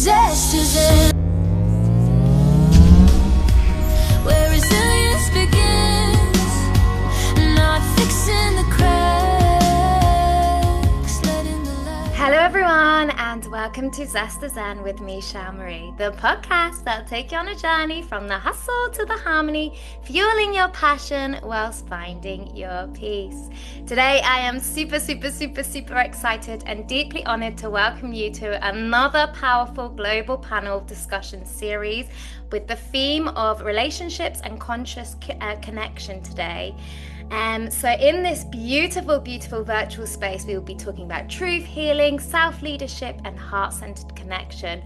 Zest is in, where resilience begins, not fixing the cracks, letting the light. Hello everyone, and welcome to Zest is In with me, Shel Marie, the podcast that'll take you on a journey from the hustle to the harmony, fueling your passion whilst finding your peace. Today I am super excited and deeply honored to welcome you to another powerful global panel discussion series with the theme of relationships and conscious connection today. So in this beautiful virtual space, we will be talking about truth, healing, self-leadership, and heart-centered connection.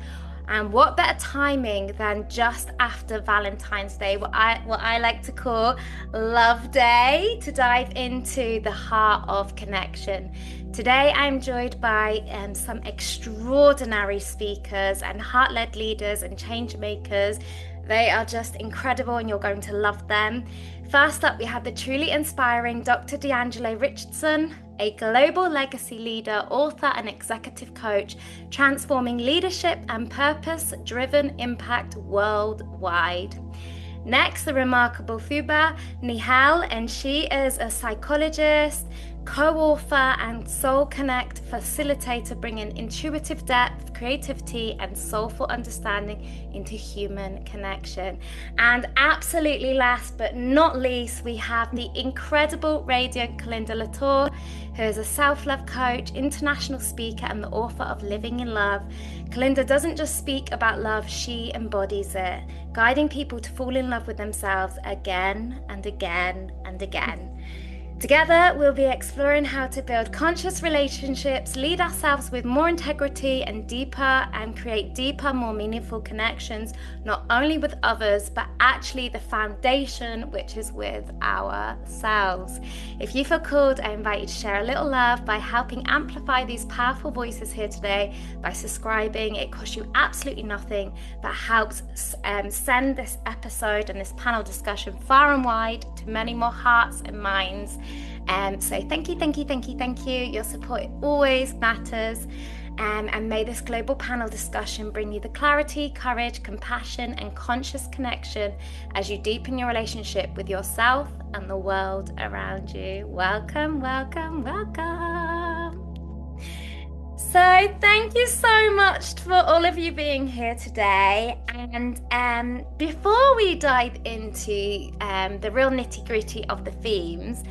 And what better timing than just after Valentine's Day, what I like to call Love Day, to dive into the heart of connection. Today, I'm joined by some extraordinary speakers and heart-led leaders and change makers. They are just incredible and you're going to love them. First up, we have the truly inspiring Dr. DeAngelo Richardson, a global legacy leader, author and executive coach, transforming leadership and purpose-driven impact worldwide. Next, the remarkable Thuba Nihal, and she is a psychologist, co-author and Soul Connect facilitator, bringing intuitive depth, creativity and soulful understanding into human connection. And absolutely last but not least, we have the incredible radiant Kalinda Latour, who is a self-love coach, international speaker and the author of Living in Love. Kalinda doesn't just speak about love, she embodies it, guiding people to fall in love with themselves again and again and again. Together, we'll be exploring how to build conscious relationships, lead ourselves with more integrity and create deeper, more meaningful connections, not only with others, but actually the foundation, which is with ourselves. If you feel called, I invite you to share a little love by helping amplify these powerful voices here today by subscribing. It costs you absolutely nothing, but helps send this episode and this panel discussion far and wide to many more hearts and minds. So thank you. Your support always matters. And may this global panel discussion bring you the clarity, courage, compassion, and conscious connection as you deepen your relationship with yourself and the world around you. Welcome. So thank you so much for all of you being here today. And before we dive into the real nitty-gritty of the themes,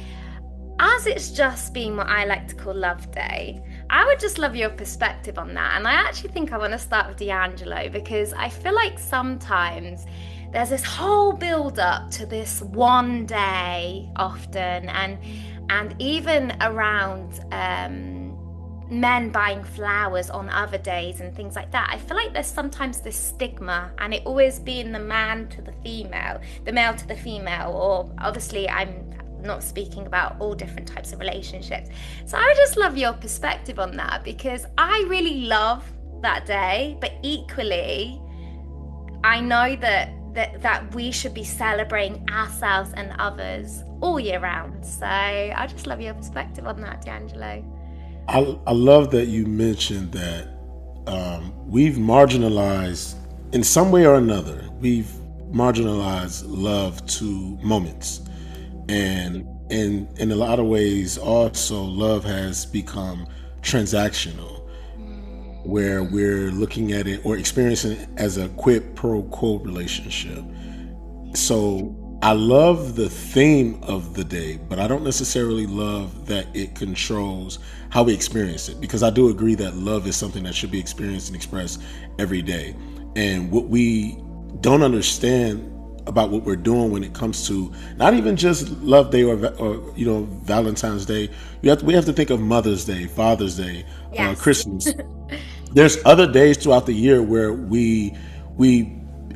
as it's just been what I like to call Love Day, I would just love your perspective on that. And I actually think I want to start with DeAngelo, because I feel like sometimes there's this whole build up to this one day often, and even around men buying flowers on other days and things like that. I feel like there's sometimes this stigma, and it always being the man to the female, the male to the female, or obviously I'm not speaking about all different types of relationships. So I would just love your perspective on that, because I really love that day, but equally I know that we should be celebrating ourselves and others all year round. So I just love your perspective on that, DeAngelo. I love that you mentioned that we've marginalized, in some way or another, we've marginalized love to moments. And in a lot of ways, also, love has become transactional, where we're looking at it or experiencing it as a quid pro quo relationship. So I love the theme of the day, but I don't necessarily love that it controls how we experience it, because I do agree that love is something that should be experienced and expressed every day. And what we don't understand about what we're doing when it comes to not even just Love Day or Valentine's Day, we have to think of Mother's Day, Father's Day, Yes. Christmas. There's other days throughout the year where we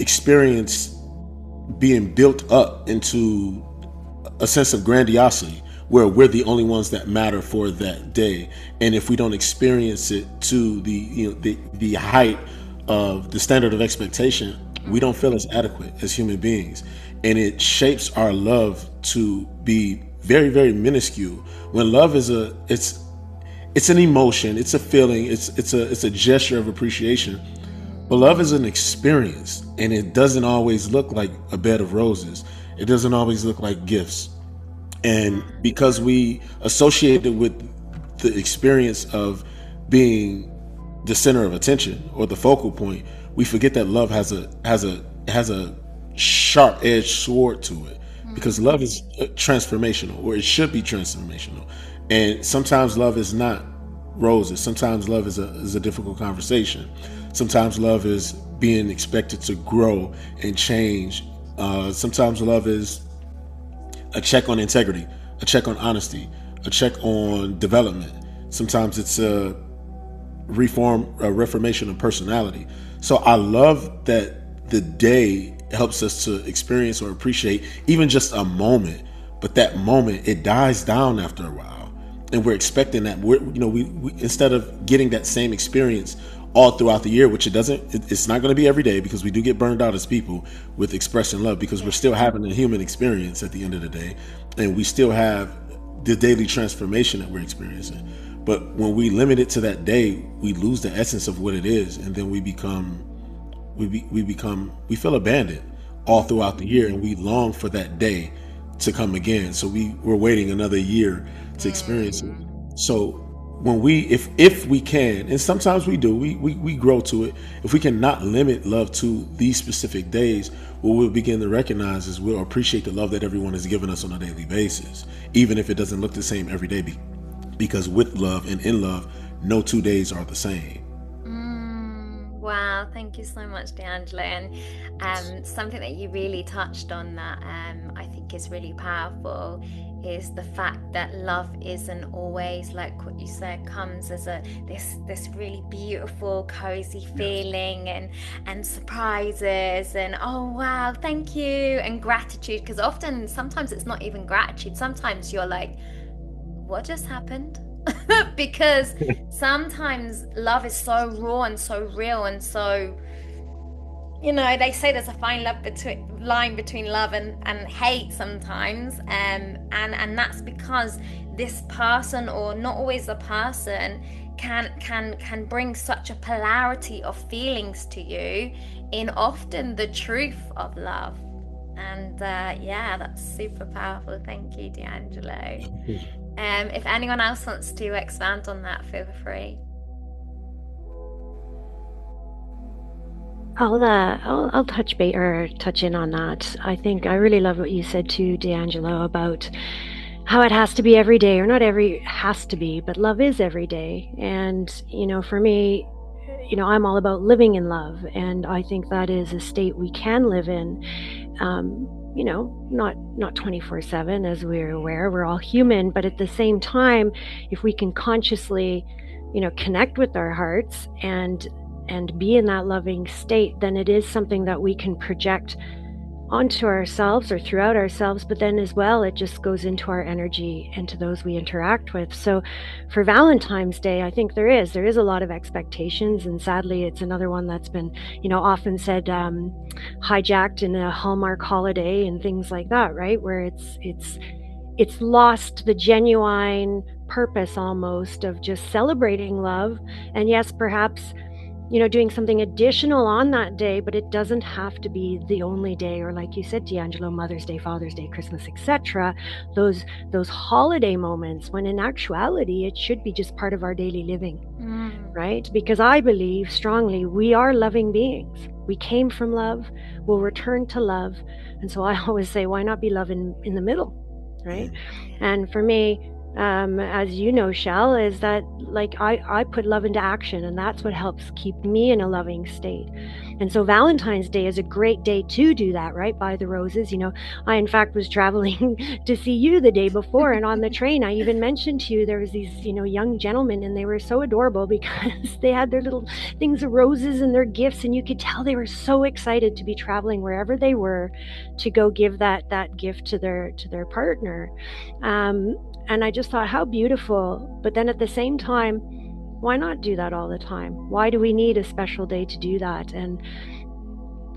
experience being built up into a sense of grandiosity, where we're the only ones that matter for that day. And if we don't experience it to the height of the standard of expectation, we don't feel as adequate as human beings. And it shapes our love to be very, very minuscule. When love is it's an emotion, it's a feeling, it's a gesture of appreciation. But love is an experience, and it doesn't always look like a bed of roses. It doesn't always look like gifts. And because we associate it with the experience of being the center of attention or the focal point, we forget that love has a sharp edged sword to it, because love is transformational, or it should be transformational. And sometimes love is not roses. Sometimes love is a difficult conversation. Sometimes love is being expected to grow and change. Sometimes love is a check on integrity, a check on honesty, a check on development. Sometimes it's a reformation of personality. So I love that the day helps us to experience or appreciate even just a moment, but that moment, it dies down after a while, and we're expecting that we instead of getting that same experience all throughout the year, which it's not going to be every day, because we do get burned out as people with expressing love, because we're still having a human experience at the end of the day, and we still have the daily transformation that we're experiencing. But when we limit it to that day, we lose the essence of what it is, and then we feel abandoned all throughout the year, and we long for that day to come again. So we're waiting another year to experience it. So when if we can, and sometimes we do, we grow to it. If we can not limit love to these specific days, what we'll begin to recognize is we'll appreciate the love that everyone has given us on a daily basis, even if it doesn't look the same every day, because with love and in love, no 2 days are the same. Wow, thank you so much, DeAngelo. And something that you really touched on that I think is really powerful is the fact that love isn't always, like what you said, comes as this really beautiful, cozy feeling and surprises and oh wow, thank you, and gratitude. Because sometimes it's not even gratitude. Sometimes you're like, what just happened? Because sometimes love is so raw and so real and so, they say there's a fine line between love and hate sometimes, and that's because this person, or not always the person, can bring such a polarity of feelings to you in often the truth of love. And that's super powerful. Thank you, DeAngelo. If anyone else wants to expand on that, feel free. I'll touch in on that. I think I really love what you said too, DeAngelo, about how it has to be every day, or not has to be, but love is every day. And for me, I'm all about living in love, and I think that is a state we can live in. Not 24/7, as we're aware, we're all human, but at the same time, if we can consciously, connect with our hearts and be in that loving state, then it is something that we can project onto ourselves or throughout ourselves, but then as well, it just goes into our energy and to those we interact with. So for Valentine's Day, I think there is a lot of expectations, and sadly, it's another one that's been, often said, hijacked in a Hallmark holiday and things like that, right? Where it's lost the genuine purpose almost of just celebrating love. And yes, perhaps doing something additional on that day, but it doesn't have to be the only day, or like you said, DeAngelo, Mother's Day, Father's Day, Christmas, etc. Those holiday moments, when in actuality, it should be just part of our daily living, right? Because I believe strongly we are loving beings. We came from love, we'll return to love. And so I always say, why not be love in the middle, right? And for me, as you know, Shel, is that like I put love into action, and that's what helps keep me in a loving state. And so Valentine's Day is a great day to do that, right? Buy the roses. I in fact was traveling to see you the day before, and on the train I even mentioned to you there was these young gentlemen, and they were so adorable because they had their little things of roses and their gifts, and you could tell they were so excited to be traveling wherever they were to go give that gift to their partner. And I just thought, how beautiful. But then at the same time, why not do that all the time? Why do we need a special day to do that? And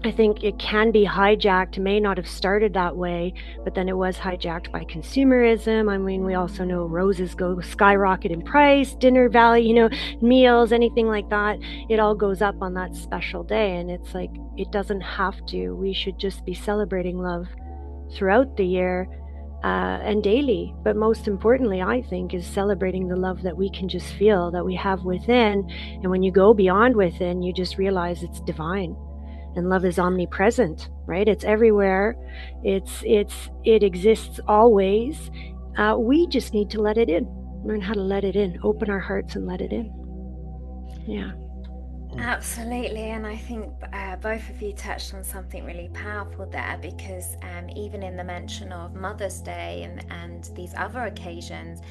I think it can be hijacked, may not have started that way, but then it was hijacked by consumerism. I mean, we also know roses go skyrocket in price, dinner value, meals, anything like that. It all goes up on that special day. And it's like, it doesn't have to. We should just be celebrating love throughout the year and daily. But most importantly, I think, is celebrating the love that we can just feel, that we have within. And when you go beyond within, you just realize it's divine. And love is omnipresent, right? It's everywhere. It exists always. We just need to let it in. Learn how to let it in. Open our hearts and let it in. Yeah. Absolutely, and I think both of you touched on something really powerful there, because even in the mention of Mother's Day and these other occasions,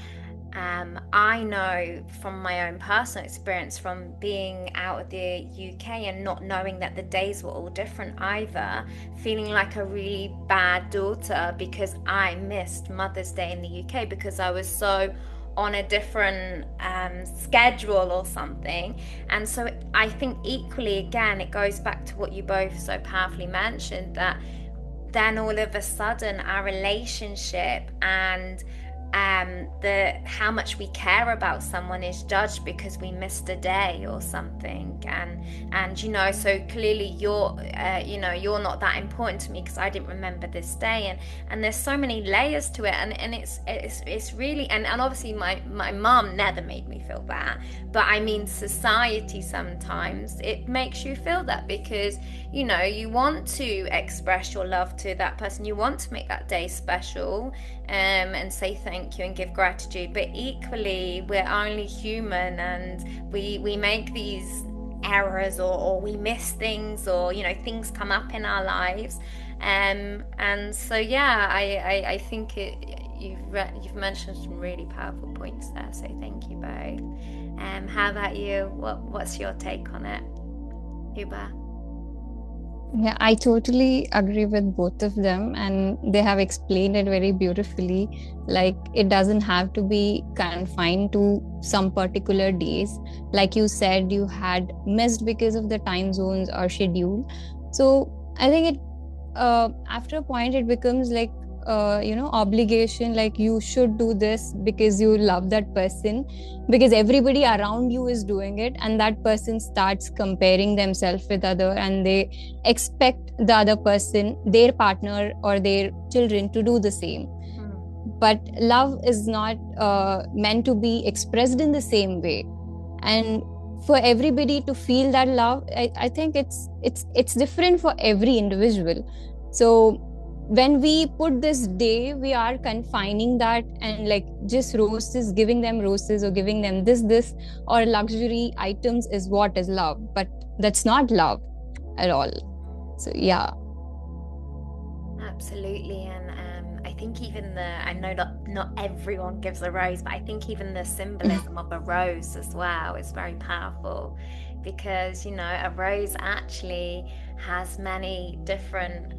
I know from my own personal experience, from being out of the UK and not knowing that the days were all different either, feeling like a really bad daughter because I missed Mother's Day in the UK because I was so on a different schedule or something. And so I think equally, again, it goes back to what you both so powerfully mentioned, that then all of a sudden our relationship and how much we care about someone is judged because we missed a day or something, and so clearly you're not that important to me because I didn't remember this day, and there's so many layers to it, and it's really, and obviously my mum never made me feel that, but I mean society sometimes it makes you feel that because you want to express your love to that person, you want to make that day special, and say thank you and give gratitude, but equally we're only human and we make these errors or we miss things, or things come up in our lives, and so I think you've mentioned some really powerful points there, so thank you both. How about you? What's your take on it, Uba? Yeah, I totally agree with both of them, and they have explained it very beautifully. Like, it doesn't have to be confined to some particular days. Like you said, you had missed because of the time zones or schedule. So I think it, after a point, it becomes like, obligation, like you should do this because you love that person, because everybody around you is doing it, and that person starts comparing themselves with other, and they expect the other person, their partner or their children, to do the same. But love is not meant to be expressed in the same way, and for everybody to feel that love, I think it's different for every individual. So when we put this day, we are confining that, and like just roses, giving them roses or giving them this or luxury items is what is love, but that's not love at all. So yeah, absolutely. And I think even I know not everyone gives a rose, but I think even the symbolism of a rose as well is very powerful, because a rose actually has many different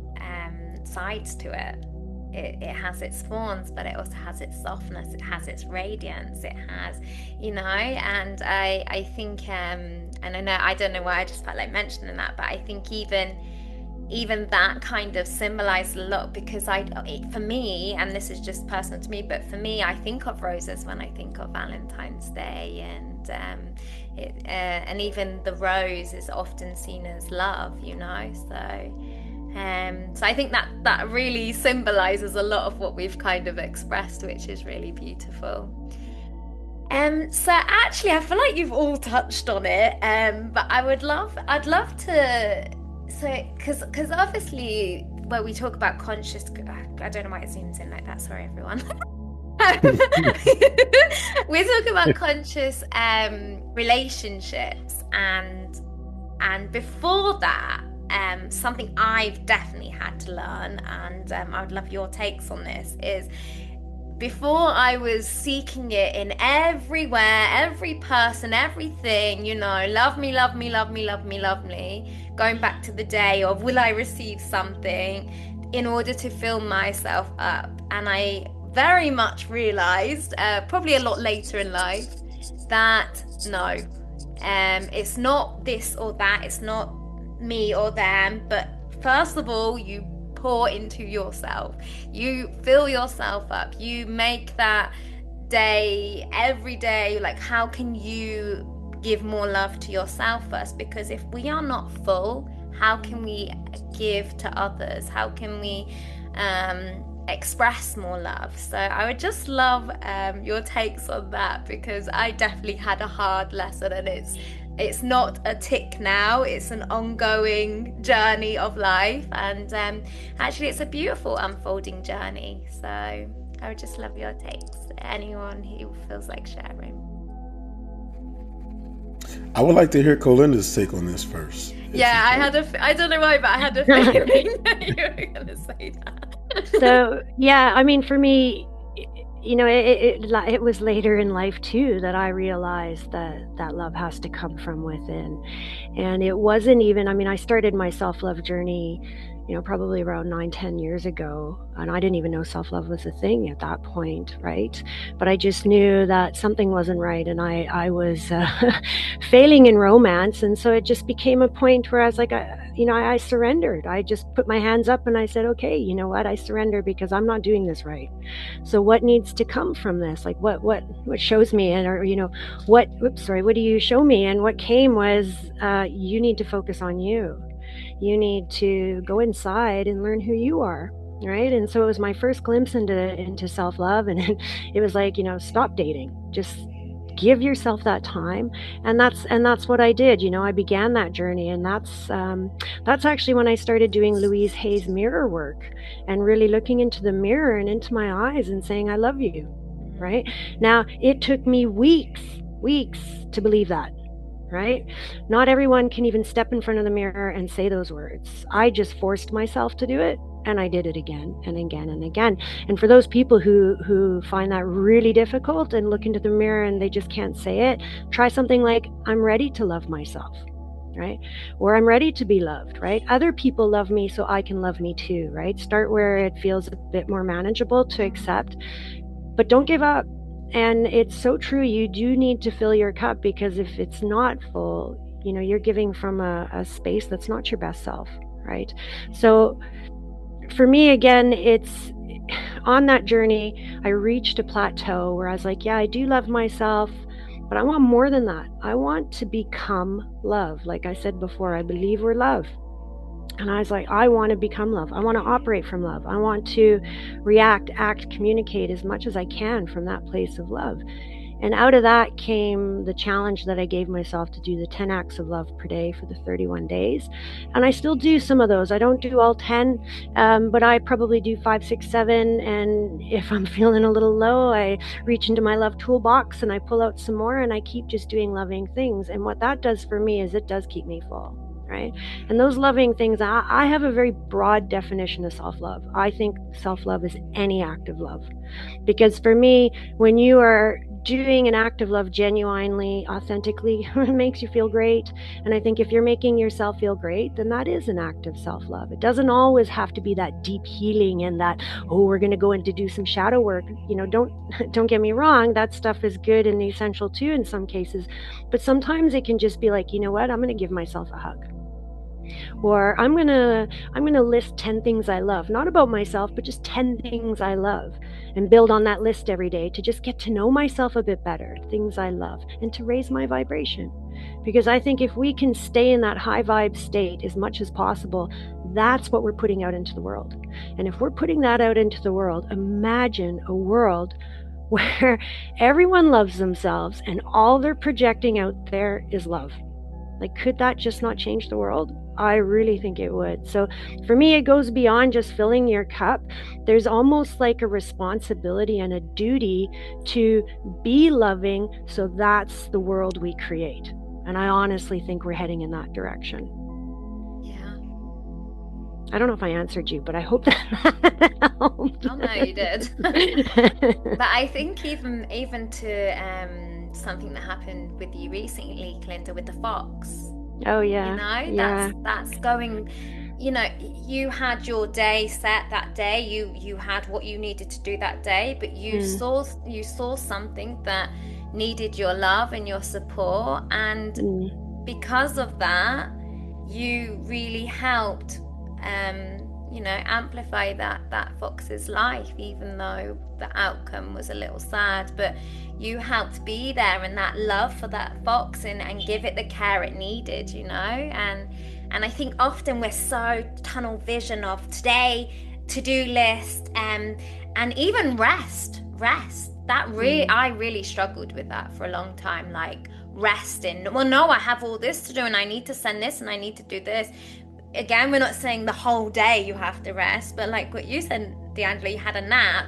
sides to it. It has its thorns, but it also has its softness, it has its radiance, it has, and I think and I don't know why I just felt like mentioning that, but I think even that kind of symbolized a lot, because for me, and this is just personal to me, but for me, I think of roses when I think of Valentine's Day, and even the rose is often seen as love, so I think that really symbolizes a lot of what we've kind of expressed, which is really beautiful. So actually, I feel like you've all touched on it, but I'd love to. So, because obviously, when we talk about conscious, I don't know why it zooms in like that. Sorry, everyone. We're talking about conscious relationships, and before that, something I've definitely had to learn, and I would love your takes on this, is before I was seeking it in everywhere, every person, everything, love me, love me, love me, love me, love me, going back to the day of will I receive something in order to fill myself up. And I very much realized, probably a lot later in life, that no, it's not this or that, it's not me or them, but first of all, you pour into yourself, you fill yourself up, you make that day every day, like how can you give more love to yourself first? Because if we are not full, how can we give to others? How can we express more love? So I would just love your takes on that, because I definitely had a hard lesson, and it's not a tick now, it's an ongoing journey of life, and actually it's a beautiful unfolding journey. So I would just love your takes, anyone who feels like sharing. I would like to hear Colinda's take on this first. Yeah, I don't know why, but I had a feeling that you were going to say that. So, yeah, I mean, for me, you know, it was later in life too that I realized that love has to come from within. And it wasn't even, I mean, I started my self-love journey, you know, probably around 9-10 years ago. And I didn't even know self-love was a thing at that point, right? But I just knew that something wasn't right, and I was failing in romance. And so it just became a point where I was like, I surrendered. I just put my hands up and I said, okay, you know what? I surrender, because I'm not doing this right. So what needs to come from this? Like what shows me, and, or, you know, what do you show me? And what came was, you need to focus on you. You need to go inside and learn who you are, right? And so it was my first glimpse into self-love, and it was like, you know, stop dating, just give yourself that time. And that's what I did. You know, I began that journey, and that's actually when I started doing Louise Hay's mirror work, and really looking into the mirror and into my eyes and saying, I love you, right? Now, it took me weeks to believe that. Right? Not everyone can even step in front of the mirror and say those words. I just forced myself to do it, and I did it again and again and again. And for those people who find that really difficult and look into the mirror and they just can't say it, try something like, I'm ready to love myself, right? Or I'm ready to be loved, right? Other people love me, so I can love me too, right? Start where it feels a bit more manageable to accept, but don't give up. And it's so true. You do need to fill your cup, because if it's not full, you know, you're giving from a space that's not your best self, right? So for me, again, it's on that journey, I reached a plateau where I was like, yeah, I do love myself, but I want more than that. I want to become love. Like I said before, I believe we're love. And I was like, I want to become love. I want to operate from love. I want to react, act, communicate as much as I can from that place of love. And out of that came the challenge that I gave myself to do the 10 acts of love per day for the 31 days. And I still do some of those. I don't do all 10, but I probably do 5, 6, 7. And if I'm feeling a little low, I reach into my love toolbox and I pull out some more, and I keep just doing loving things. And what that does for me is it does keep me full. Right? And those loving things, I have a very broad definition of self-love. I think self-love is any act of love. Because for me, when you are doing an act of love genuinely, authentically, it makes you feel great. And I think if you're making yourself feel great, then that is an act of self-love. It doesn't always have to be that deep healing and that, oh, we're going to go in to do some shadow work. You know, don't get me wrong, that stuff is good and essential too in some cases. But sometimes it can just be like, you know what, I'm going to give myself a hug. Or I'm gonna list 10 things I love, not about myself, but just 10 things I love, and build on that list every day to just get to know myself a bit better, things I love, and to raise my vibration. Because I think if we can stay in that high vibe state as much as possible, that's what we're putting out into the world. And if we're putting that out into the world, imagine a world where everyone loves themselves and all they're projecting out there is love. Like, could that just not change the world? I really think it would. So for me, it goes beyond just filling your cup. There's almost like a responsibility and a duty to be loving. So that's the world we create. And I honestly think we're heading in that direction. Yeah. I don't know if I answered you, but I hope that helped. Oh, no, you did. But I think even to something that happened with you recently, Clinda, with the fox. Oh yeah. You know, that's going, you know, you had your day set that day, you had what you needed to do that day, but you saw something that needed your love and your support, and because of that you really helped amplify that fox's life, even though the outcome was a little sad. But you helped be there, and that love for that fox, and give it the care it needed, and I think often we're so tunnel vision of today, to-do list, and even rest. That I really struggled with that for a long time, like resting. Well, no, I have all this to do, and I need to send this, and I need to do this. Again, we're not saying the whole day you have to rest, but like what you said, DeAngelo, you had a nap.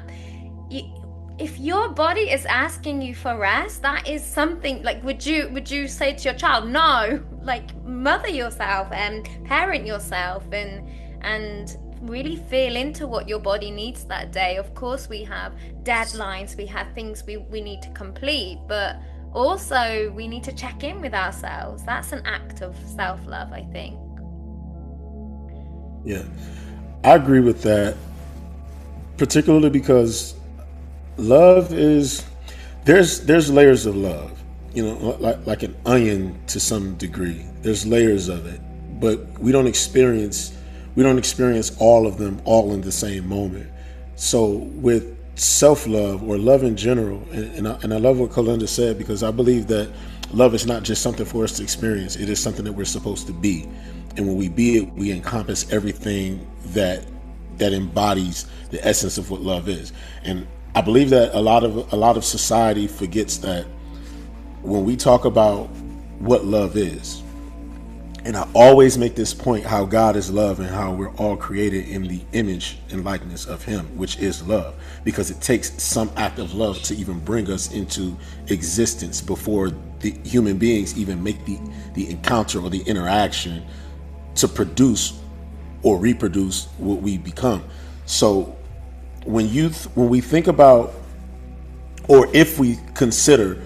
If your body is asking you for rest, that is something, like, would you say to your child, no, like, mother yourself and parent yourself, and really feel into what your body needs that day. Of course, we have deadlines, we have things we need to complete, but also we need to check in with ourselves. That's an act of self-love, I think. Yeah, I agree with that, particularly because love is, there's layers of love, like an onion to some degree. There's layers of it, but we don't experience all of them all in the same moment. So with self-love, or love in general, and I love what Kalinda said, because I believe that love is not just something for us to experience. It is something that we're supposed to be. And when we be it, we encompass everything that embodies the essence of what love is. And I believe that a lot of society forgets that when we talk about what love is. And I always make this point, how God is love and how we're all created in the image and likeness of him, which is love, because it takes some act of love to even bring us into existence before the human beings even make the encounter or the interaction to produce or reproduce what we become. So when we think about, or if we consider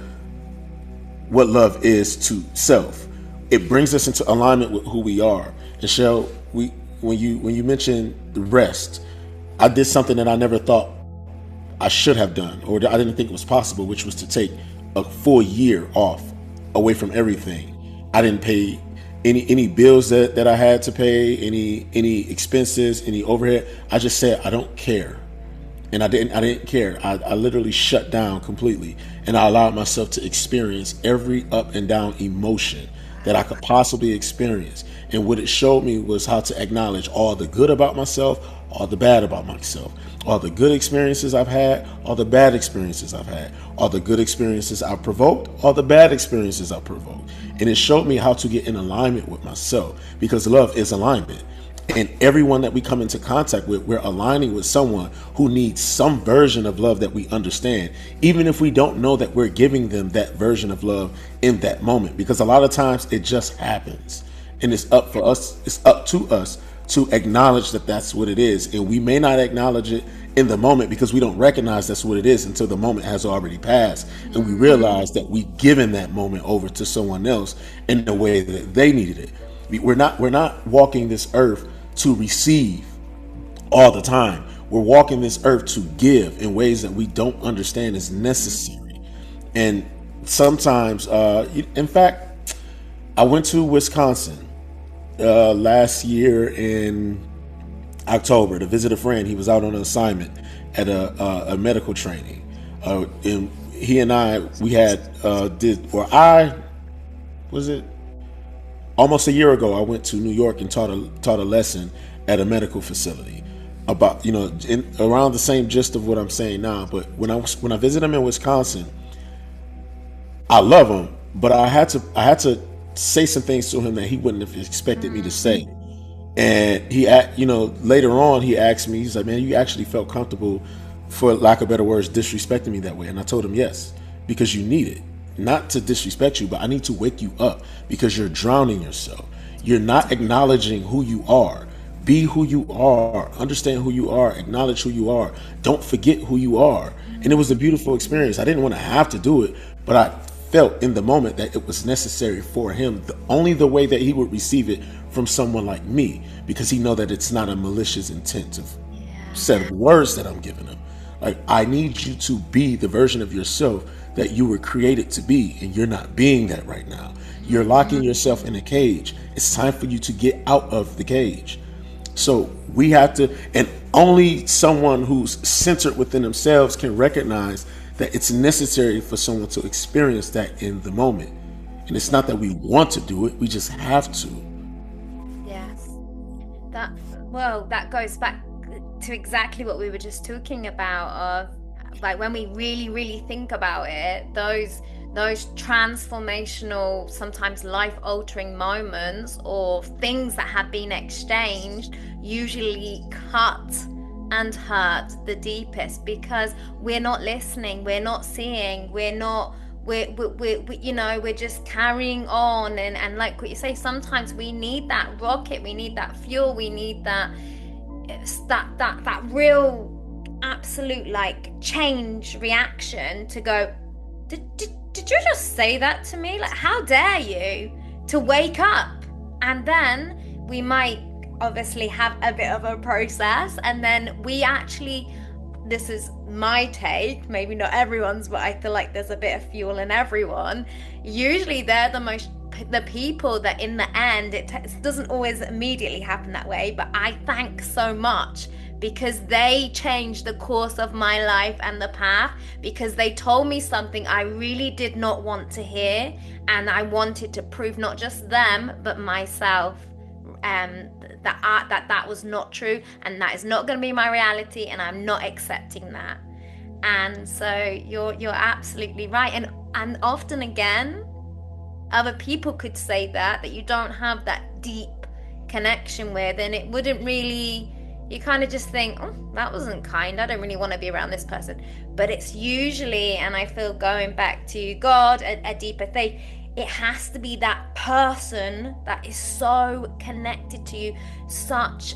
what love is to self, it brings us into alignment with who we are. And Shel, when you mentioned the rest, I did something that I never thought I should have done, or I didn't think it was possible, which was to take a full year off, away from everything. I didn't pay any bills that I had to pay, any expenses, any overhead. I just said, I don't care. And I didn't care. I literally shut down completely, and I allowed myself to experience every up and down emotion that I could possibly experience. And what it showed me was how to acknowledge all the good about myself, all the bad about myself, all the good experiences I've had, all the bad experiences I've had, all the good experiences I've provoked, all the bad experiences I've provoked. And it showed me how to get in alignment with myself, because love is alignment. And everyone that we come into contact with, we're aligning with someone who needs some version of love that we understand, even if we don't know that we're giving them that version of love in that moment. Because a lot of times it just happens, and it's up to us to acknowledge that that's what it is. And we may not acknowledge it in the moment because we don't recognize that's what it is until the moment has already passed, and we realize that we've given that moment over to someone else in the way that they needed it. We're not walking this earth to receive all the time. We're walking this earth to give in ways that we don't understand is necessary. And sometimes, in fact, I went to Wisconsin last year in October to visit a friend. He was out on an assignment at a medical training. And he and I, we had almost a year ago, I went to New York and taught a lesson at a medical facility about, around the same gist of what I'm saying now. But when I visited him in Wisconsin, I love him, but I had to say some things to him that he wouldn't have expected me to say. And he, later on, he asked me, he's like, man, you actually felt comfortable, for lack of better words, disrespecting me that way. And I told him, yes, because you need it. Not to disrespect you, but I need to wake you up, because you're drowning yourself. You're not acknowledging who you are. Be who you are. Understand who you are. Acknowledge who you are. Don't forget who you are. And it was a beautiful experience. I didn't want to have to do it, but I felt in the moment that it was necessary for him, only the way that he would receive it from someone like me, because he know that it's not a malicious intent of set of words that I'm giving him. Like, I need you to be the version of yourself that you were created to be, and you're not being that right now. You're locking yourself in a cage. It's time for you to get out of the cage. So we have to, and only someone who's centered within themselves can recognize that it's necessary for someone to experience that in the moment. And it's not that we want to do it, we just have to. Yes. That goes back to exactly what we were just talking about, of like when we really, really think about it, those transformational, sometimes life-altering moments or things that have been exchanged usually cut and hurt the deepest, because we're not listening, we're not seeing, we're just carrying on, and like what you say, sometimes we need that rocket, we need that fuel, we need that real absolute like change reaction to go, did you just say that to me? Like, how dare you? To wake up. And then we might obviously have a bit of a process, and then we actually, this is my take, maybe not everyone's, but I feel like there's a bit of fuel in everyone. Usually they're the people that in the end, it doesn't always immediately happen that way, but I thank so much, because they changed the course of my life and the path, because they told me something I really did not want to hear, and I wanted to prove not just them but myself that was not true, and that is not going to be my reality, and I'm not accepting that. And so you're absolutely right, and often again other people could say that you don't have that deep connection with, and it wouldn't really, you kind of just think, oh, that wasn't kind, I don't really want to be around this person. But it's usually, and I feel going back to God, a deeper faith, it has to be that person that is so connected to you, such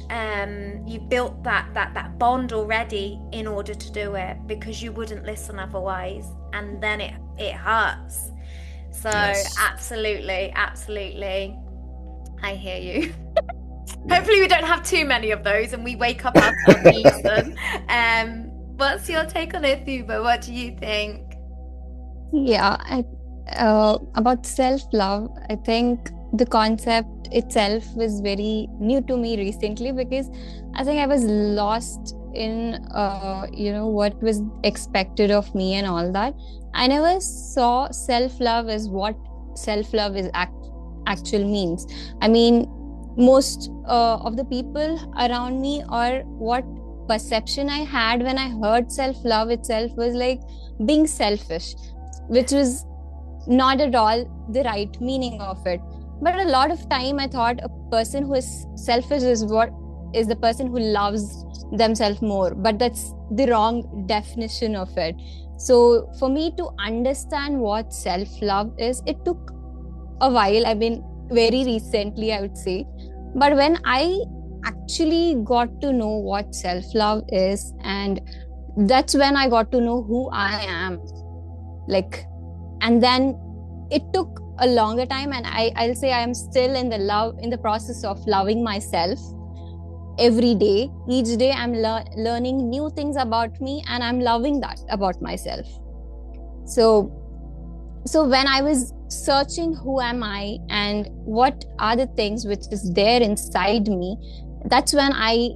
you built that bond already in order to do it, because you wouldn't listen otherwise, and then it hurts. So yes. Absolutely I hear you. Hopefully we don't have too many of those and we wake up after and listen. What's your take on it, Thuba? What do you think? Yeah, about self-love, I think the concept itself was very new to me recently, because I think I was lost in what was expected of me and all that. I never saw self-love as what self-love is actual means. I mean, most of the people around me, or what perception I had when I heard self-love itself, was like being selfish, which was not at all the right meaning of it. But a lot of time I thought a person who is selfish is the person who loves themselves more, but that's the wrong definition of it. So for me to understand what self-love is, it took a while. I mean, very recently, I would say. But when I actually got to know what self-love is, and that's when I got to know who I am. And then it took a longer time, and I'll say I am still in the process of loving myself every day. Each day I'm learning new things about me, and I'm loving that about myself. So when I was searching who am I and what are the things which is there inside me, that's when I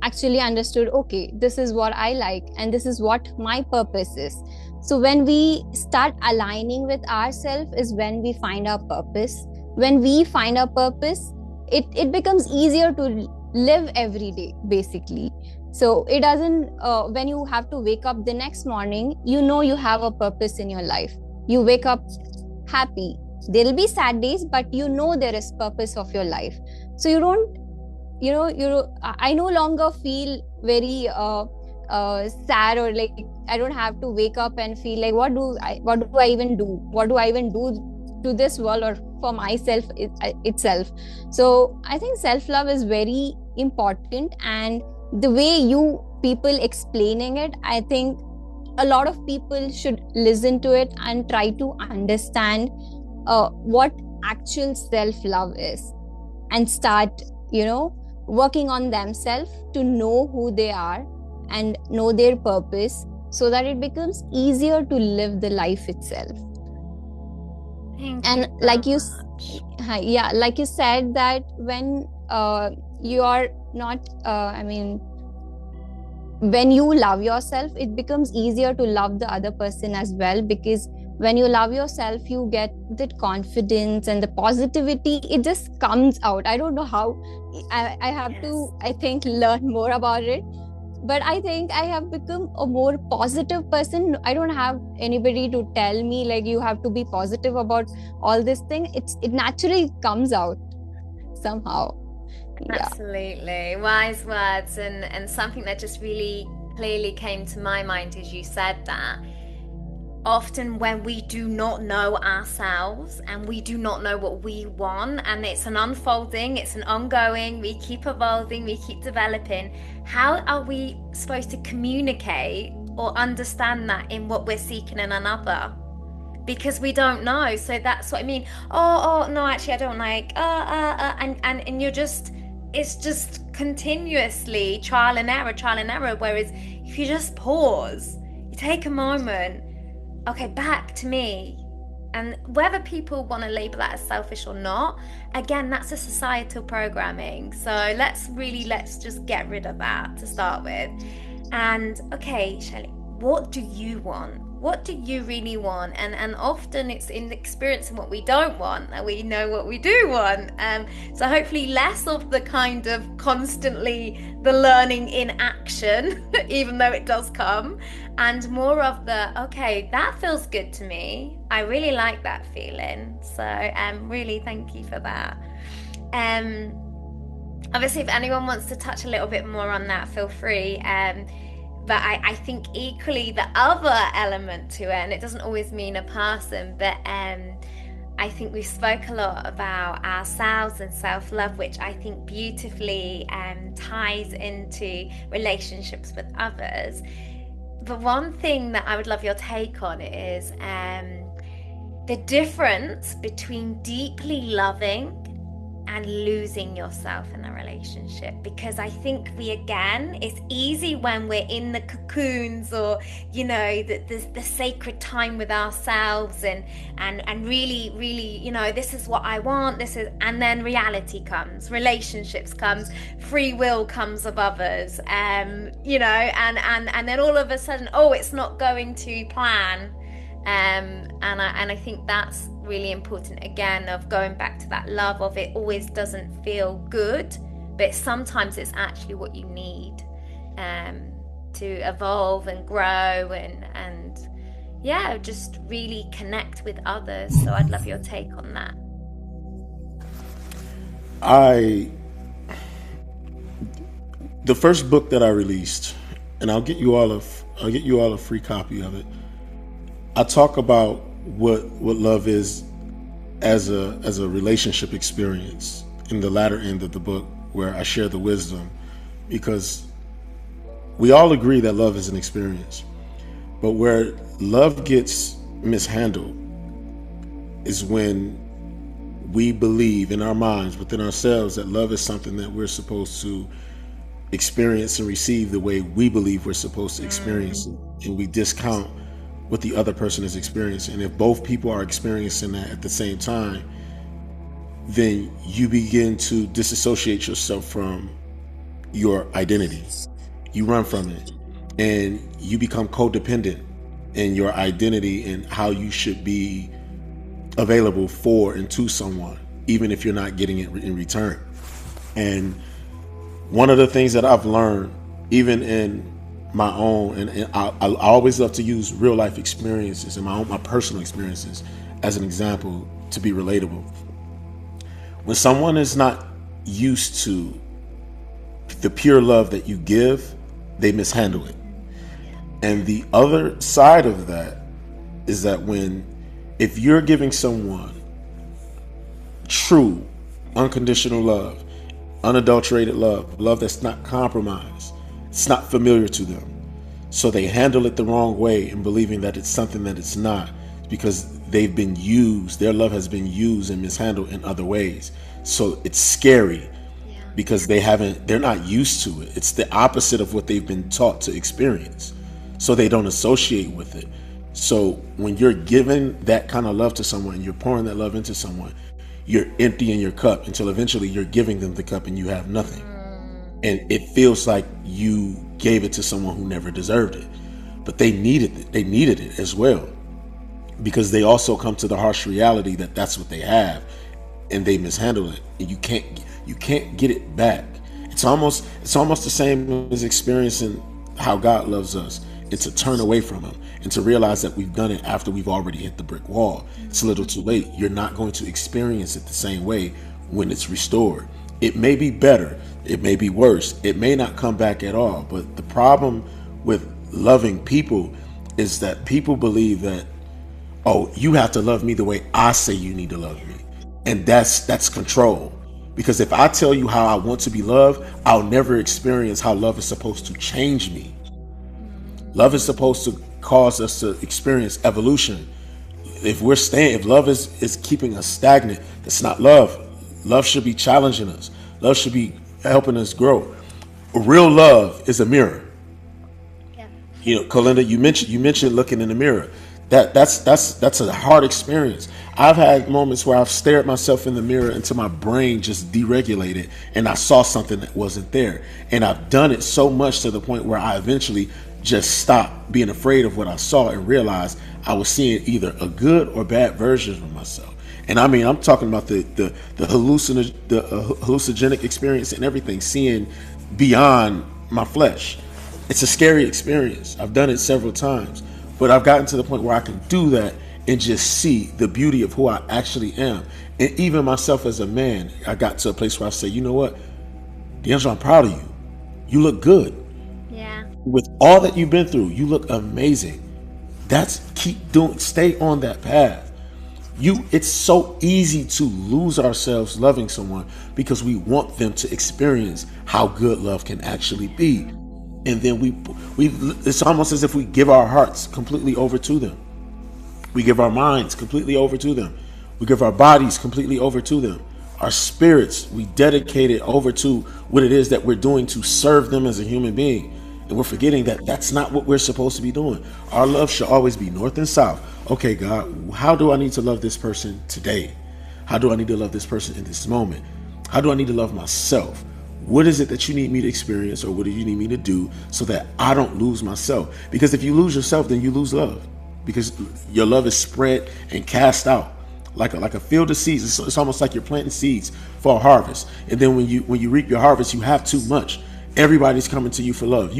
actually understood, okay, this is what I like and this is what my purpose is. So when we start aligning with ourselves is when we find our purpose. When we find our purpose, it becomes easier to live every day, basically. So it doesn't, when you have to wake up the next morning, you know you have a purpose in your life. You wake up happy. There'll be sad days, but you know there is purpose of your life. So you don't, I no longer feel very sad, or like I don't have to wake up and feel like what do I even do? What do I even do to this world or for myself itself? So I think self-love is very important, and the way you people explaining it, I think a lot of people should listen to it and try to understand what actual self-love is, and start working on themselves to know who they are and know their purpose, so that it becomes easier to live the life itself. Thank and you so like you much. like you said, that when you are not when you love yourself, it becomes easier to love the other person as well, because when you love yourself, you get that confidence and the positivity. It just comes out. I don't know how. I have to, I think, learn more about it. But I think I have become a more positive person. I don't have anybody to tell me like you have to be positive about all this thing. It naturally comes out somehow. Yeah. Absolutely. Wise words, and something that just really clearly came to my mind as you said that. Often when we do not know ourselves and we do not know what we want, and it's an unfolding, it's an ongoing, we keep evolving, we keep developing, how are we supposed to communicate or understand that in what we're seeking in another? Because we don't know. So that's what I mean. Oh no, actually I don't like and you're just, it's just continuously trial and error. Whereas if you just pause, you take a moment, okay, back to me. And whether people want to label that as selfish or not, again, that's a societal programming. So let's just get rid of that to start with. And okay, Shelley, what do you want? What do you really want? And often it's in experiencing what we don't want that we know what we do want. So hopefully less of the kind of constantly the learning in action, even though it does come, and more of the, okay, that feels good to me. I really like that feeling. So really thank you for that. Obviously, if anyone wants to touch a little bit more on that, feel free. But I think equally the other element to it, and it doesn't always mean a person, but I think we spoke a lot about ourselves and self-love, which I think beautifully ties into relationships with others. But one thing that I would love your take on is the difference between deeply loving and losing yourself in a relationship. Because I think it's easy when we're in the cocoons, or the sacred time with ourselves, and really this is what I want, and then reality comes, relationships comes, free will comes of others, and then all of a sudden, it's not going to plan. And I think that's really important, again, of going back to that love of it always doesn't feel good, but sometimes it's actually what you need to evolve and grow and just really connect with others. So I'd love your take on that. The first book that I released, and I'll get you all a free copy of it. I talk about what love is as a relationship experience in the latter end of the book, where I share the wisdom, because we all agree that love is an experience, but where love gets mishandled is when we believe in our minds, within ourselves, that love is something that we're supposed to experience and receive the way we believe we're supposed to experience it, and we discount what the other person is experiencing. And if both people are experiencing that at the same time, then you begin to disassociate yourself from your identity. You run from it, and you become codependent in your identity and how you should be available for and to someone, even if you're not getting it in return. And one of the things that I've learned, even in my own, and I always love to use real life experiences and my personal experiences as an example to be relatable. When someone is not used to the pure love that you give, they mishandle it. And the other side of that is that if you're giving someone true, unconditional love, unadulterated love that's not compromised, it's not familiar to them, so they handle it the wrong way and believing that it's something that it's not, because they've been used, their love has been used and mishandled in other ways. So it's scary because they're not used to it. It's the opposite of what they've been taught to experience, so they don't associate with it. So when you're giving that kind of love to someone, you're pouring that love into someone, you're emptying your cup until eventually you're giving them the cup and you have nothing. And it feels like you gave it to someone who never deserved it. But they needed it. They needed it as well, because they also come to the harsh reality that that's what they have, and they mishandle it, and you can't get it back. It's almost the same as experiencing how God loves us, and to turn away from him and to realize that we've done it after we've already hit the brick wall. It's a little too late. You're not going to experience it the same way when it's restored. It may be better, it may be worse, it may not come back at all. But the problem with loving people is that people believe that, oh, you have to love me the way I say you need to love me. And that's control. Because if I tell you how I want to be loved, I'll never experience how love is supposed to change me. Love is supposed to cause us to experience evolution. If love is keeping us stagnant, that's not love. Love should be challenging us. Love should be helping us grow. Real love is a mirror. Yeah. Colinda, you mentioned looking in the mirror. That's a hard experience. I've had moments where I've stared myself in the mirror until my brain just deregulated and I saw something that wasn't there. And I've done it so much to the point where I eventually just stopped being afraid of what I saw and realized I was seeing either a good or bad version of myself. And I mean, I'm talking about the hallucinogenic experience and everything, seeing beyond my flesh. It's a scary experience. I've done it several times, but I've gotten to the point where I can do that and just see the beauty of who I actually am. And even myself as a man, I got to a place where I say, you know what, DeAngelo, I'm proud of you. You look good. Yeah. With all that you've been through, you look amazing. Stay on that path. It's so easy to lose ourselves loving someone because we want them to experience how good love can actually be. And then it's almost as if we give our hearts completely over to them. We give our minds completely over to them. We give our bodies completely over to them. Our spirits, we dedicate it over to what it is that we're doing to serve them as a human being. And we're forgetting that that's not what we're supposed to be doing. Our love should always be north and south. Okay, God, how do I need to love this person today? How do I need to love this person in this moment? How do I need to love myself? What is it that you need me to experience, or what do you need me to do so that I don't lose myself? Because if you lose yourself, then you lose love. Because your love is spread and cast out like a field of seeds. It's almost like you're planting seeds for a harvest. And then when you reap your harvest, you have too much. Everybody's coming to you for love.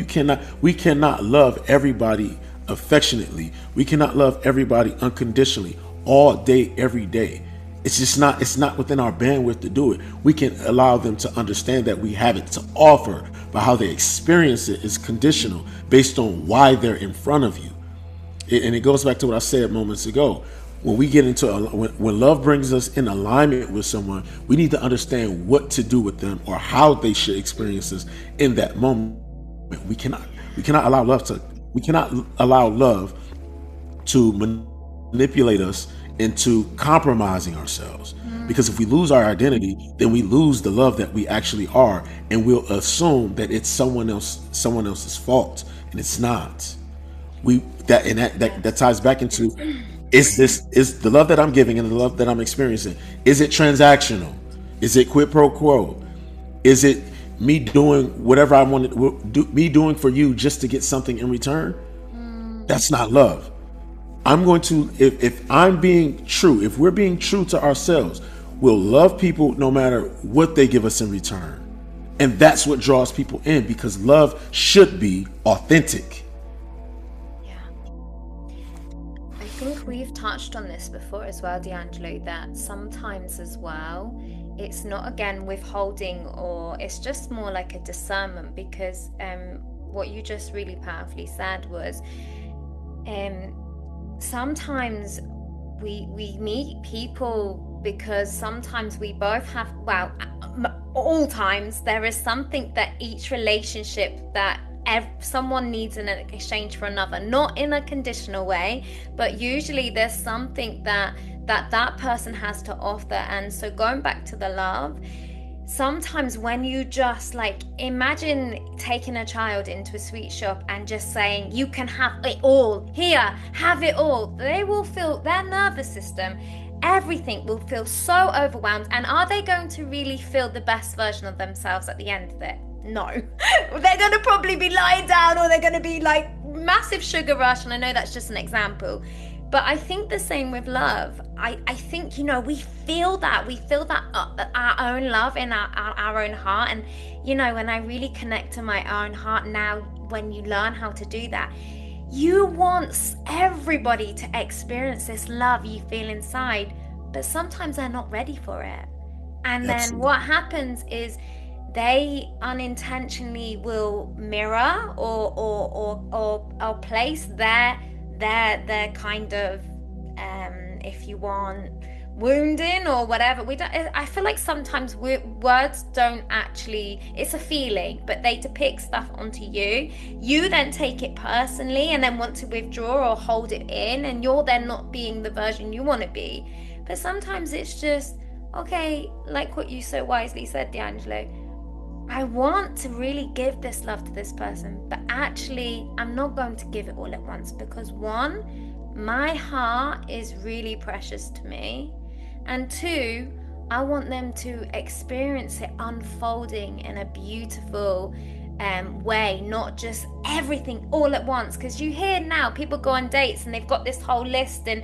We cannot love everybody affectionately. We cannot love everybody unconditionally all day, every day. It's not within our bandwidth to do it. We can allow them to understand that we have it to offer, but how they experience it is conditional based on why they're in front of you. And it goes back to what I said moments ago. When we get into when love brings us in alignment with someone, we need to understand what to do with them or how they should experience us in that moment. We cannot allow love to manipulate us into compromising ourselves. Because if we lose our identity, then we lose the love that we actually are, and we'll assume that it's someone else's fault, and it's not. That ties back into, is the love that I'm giving and the love that I'm experiencing, is it transactional? Is it quid pro quo? Is it me doing whatever I want to do, me doing for you just to get something in return? That's not love. I'm going to, if we're being true to ourselves, we'll love people no matter what they give us in return. And that's what draws people in, because love should be authentic. I think we've touched on this before as well, DeAngelo, that sometimes as well, it's not again withholding, or it's just more like a discernment, because what you just really powerfully said was sometimes we meet people because sometimes we both have, well, all times there is something that each relationship that someone needs in exchange for another, not in a conditional way, but usually there's something that person has to offer. And so going back to the love, sometimes when you just imagine taking a child into a sweet shop and just saying, you can have it all here, have it all, they will feel their nervous system everything will feel so overwhelmed. And are they going to really feel the best version of themselves at the end of it? No. They're going to probably be lying down, or they're going to be like massive sugar rush. And I know that's just an example. But I think the same with love. I think, we feel that our own love in our own heart. And, when I really connect to my own heart now, when you learn how to do that, you want everybody to experience this love you feel inside, but sometimes they're not ready for it. And then what happens is they unintentionally will mirror or place their kind of if you want wounding or whatever. I feel like sometimes words don't actually, it's a feeling, but they depict stuff onto you then take it personally and then want to withdraw or hold it in, and you're then not being the version you want to be. But sometimes it's just, okay, like what you so wisely said, DeAngelo, I want to really give this love to this person, but actually I'm not going to give it all at once, because one, my heart is really precious to me, and two, I want them to experience it unfolding in a beautiful way, not just everything all at once. Because you hear now people go on dates and they've got this whole list, and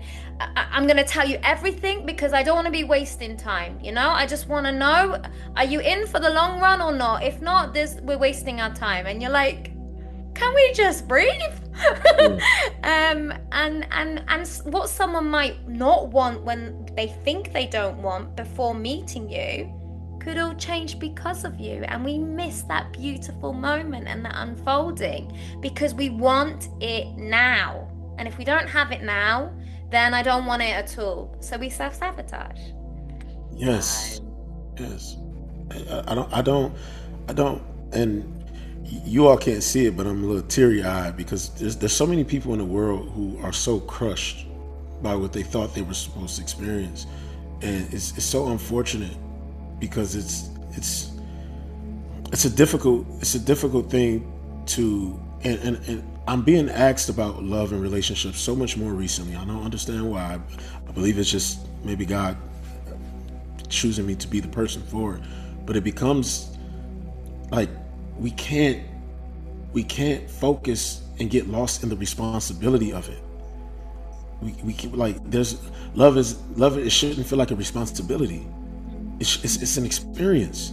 I'm going to tell you everything because I don't want to be wasting time. I just want to know, are you in for the long run or not? If not, we're wasting our time. And you're like, can we just breathe? And what someone might not want when they think they don't want before meeting you could all change because of you. And we miss that beautiful moment and that unfolding because we want it now. And if we don't have it now, then I don't want it at all. So we self-sabotage. Yes. I don't, and you all can't see it, but I'm a little teary-eyed because there's so many people in the world who are so crushed by what they thought they were supposed to experience, and it's so unfortunate because it's a difficult thing to, and I'm being asked about love and relationships so much more recently. I don't understand why. I believe it's just maybe God choosing me to be the person for it, but it becomes like we can't focus and get lost in the responsibility of it. We keep like there's love. It shouldn't feel like a responsibility. It's an experience.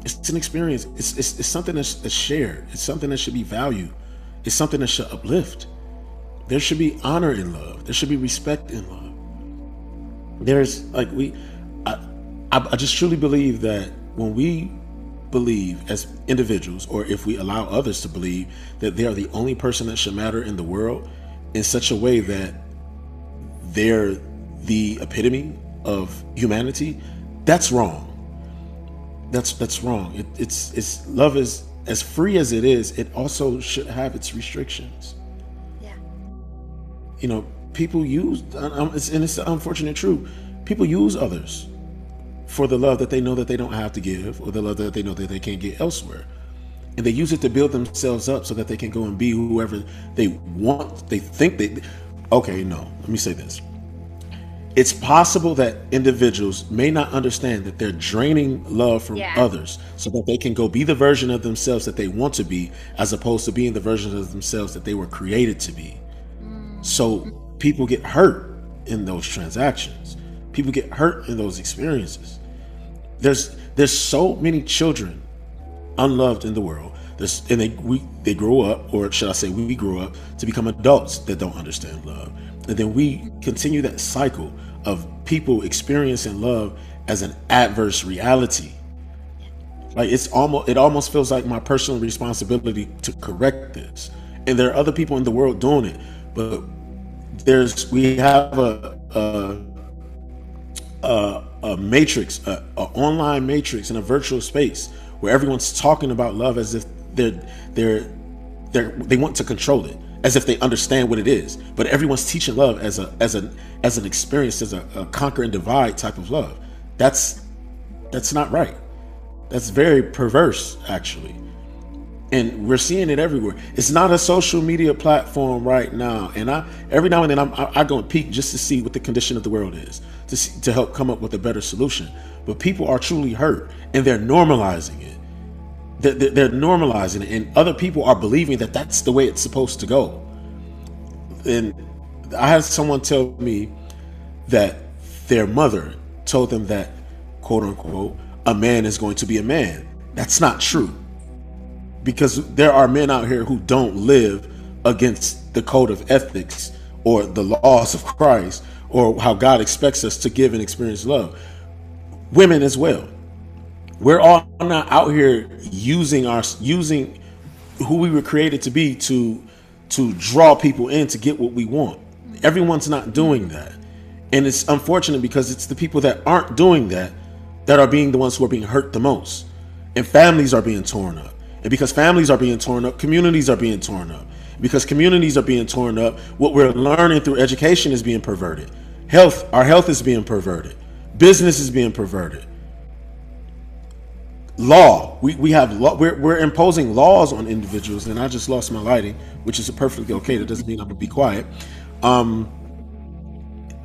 It's an experience. It's something that's shared. It's something that should be valued. It's something that should uplift. There should be honor in love. There should be respect in love. There's like I just truly believe that when we believe as individuals, or if we allow others to believe that they are the only person that should matter in the world in such a way that they're the epitome of humanity, that's wrong. That's wrong. It's love is as free as it is. It also should have its restrictions. Yeah. People use, and it's the unfortunate truth. People use others for the love that they know that they don't have to give, or the love that they know that they can't get elsewhere. And they use it to build themselves up so that they can go and be whoever they want. They think okay, no, let me say this. It's possible that individuals may not understand that they're draining love from others so that they can go be the version of themselves that they want to be, as opposed to being the version of themselves that they were created to be. So people get hurt in those transactions. People get hurt in those experiences. There's so many children unloved in the world. And they grow up, or should I say we grow up to become adults that don't understand love. And then we continue that cycle of people experiencing love as an adverse reality. Like it almost feels like my personal responsibility to correct this. And there are other people in the world doing it, but we have a matrix, an online matrix in a virtual space where everyone's talking about love as if they want to control it, as if they understand what it is. But everyone's teaching love as an experience, as a conquer and divide type of love. That's not right. That's very perverse, actually. And we're seeing it everywhere. It's not a social media platform right now. And every now and then I go and peek just to see what the condition of the world is, to help come up with a better solution. But people are truly hurt, and they're normalizing it. They're normalizing it, and other people are believing that that's the way it's supposed to go. And I had someone tell me that their mother told them that, quote unquote, a man is going to be a man. That's not true. Because there are men out here who don't live against the code of ethics or the laws of Christ or how God expects us to give and experience love. Women as well. We're all not out here using who we were created to be to draw people in to get what we want. Everyone's not doing that. And it's unfortunate because it's the people that aren't doing that are being the ones who are being hurt the most. And families are being torn up. And because families are being torn up, communities are being torn up. Because communities are being torn up, what we're learning through education is being perverted. Our health is being perverted. Business is being perverted. Law, we have law. We're imposing laws on individuals, and I just lost my lighting, which is perfectly okay. That doesn't mean I'm gonna be quiet.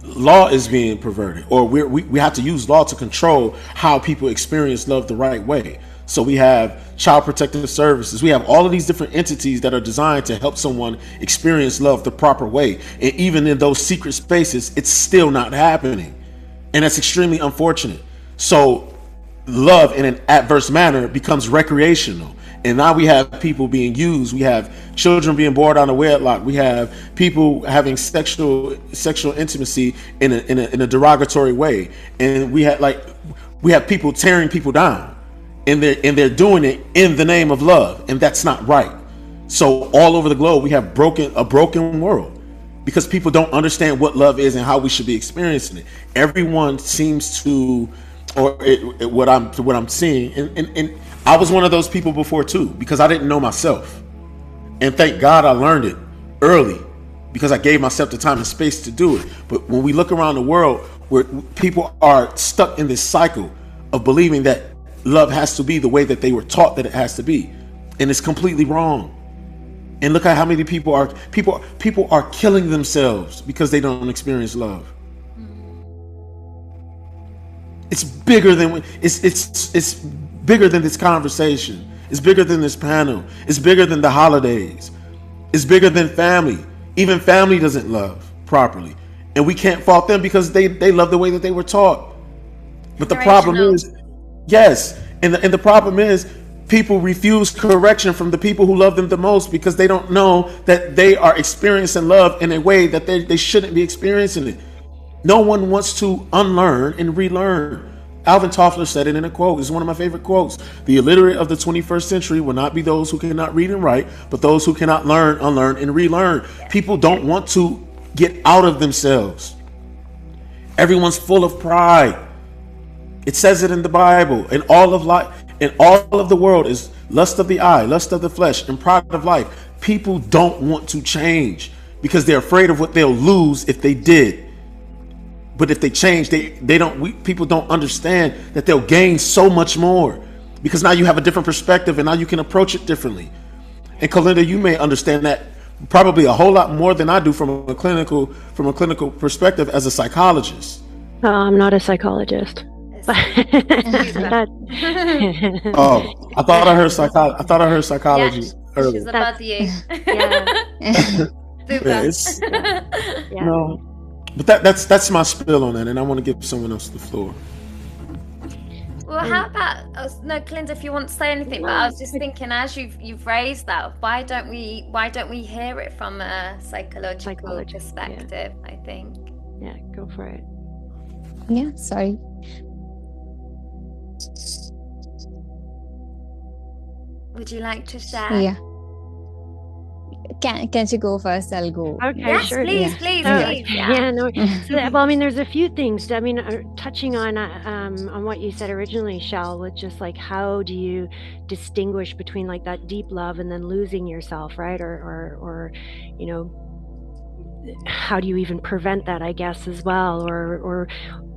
Law is being perverted, or we have to use law to control how people experience love the right way. So we have child protective services. We have all of these different entities that are designed to help someone experience love the proper way. And even in those secret spaces, it's still not happening. And that's extremely unfortunate. So love in an adverse manner becomes recreational. And now we have people being used. We have children being born out of wedlock. We have people having sexual intimacy in a derogatory way. And we have people tearing people down. And they're doing it in the name of love, and that's not right. So all over the globe, we have a broken world because people don't understand what love is and how we should be experiencing it. Everyone seems to, what I'm seeing, and I was one of those people before too, because I didn't know myself, and thank God I learned it early because I gave myself the time and space to do it. But when we look around the world, where people are stuck in this cycle of believing that love has to be the way that they were taught that it has to be, and it's completely wrong. And look at how many people are killing themselves because they don't experience love. It's bigger than it's bigger than this conversation. It's bigger than this panel. It's bigger than the holidays. It's bigger than family. Even family doesn't love properly, and we can't fault them because they love the way that they were taught. But the problem is, yes, and the problem is people refuse correction from the people who love them the most because they don't know that they are experiencing love in a way that they shouldn't be experiencing it. No one wants to unlearn and relearn. Alvin Toffler said it in a quote. It's one of my favorite quotes. The illiterate of the 21st century will not be those who cannot read and write, but those who cannot learn, unlearn, and relearn. People don't want to get out of themselves. Everyone's full of pride. It says it in the Bible. And all of life, and all of the world is lust of the eye, lust of the flesh, and pride of life. People don't want to change because they're afraid of what they'll lose if they did. But if they change, people don't understand that they'll gain so much more because now you have a different perspective and now you can approach it differently. And Kalinda, you may understand that probably a whole lot more than I do from a clinical perspective as a psychologist. I'm not a psychologist. Oh, I thought I heard psychology earlier. She's about you. Yeah. Super. No. But that's my spill on that, and I want to give someone else the floor. Well, how about no, Clint, if you want to say anything? But I was just thinking, as you've raised that, why don't we hear it from a psychological perspective? Yeah. I think. Yeah, go for it. Yeah, sorry. Would you like to share? Yeah. Can she go first? I'll go. Okay, yes, sure. Please. Yeah, no. So, well, I mean, there's a few things. I mean, touching on what you said originally, Shel, with just like how do you distinguish between like that deep love and then losing yourself, right? Or how do you even prevent that, I guess, as well? Or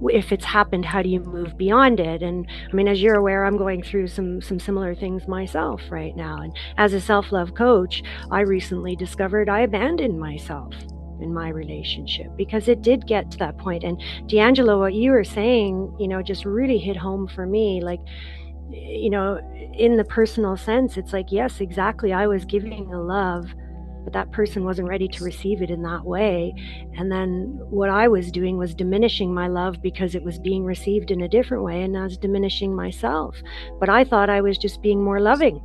if it's happened, how do you move beyond it? And I mean, as you're aware, I'm going through some similar things myself right now. And as a self-love coach, I recently discovered I abandoned myself in my relationship because it did get to that point. And DeAngelo, what you were saying, just really hit home for me. Like, in the personal sense, it's like, yes, exactly. I was giving a love, but that person wasn't ready to receive it in that way. And then what I was doing was diminishing my love because it was being received in a different way, and I was diminishing myself. But I thought I was just being more loving,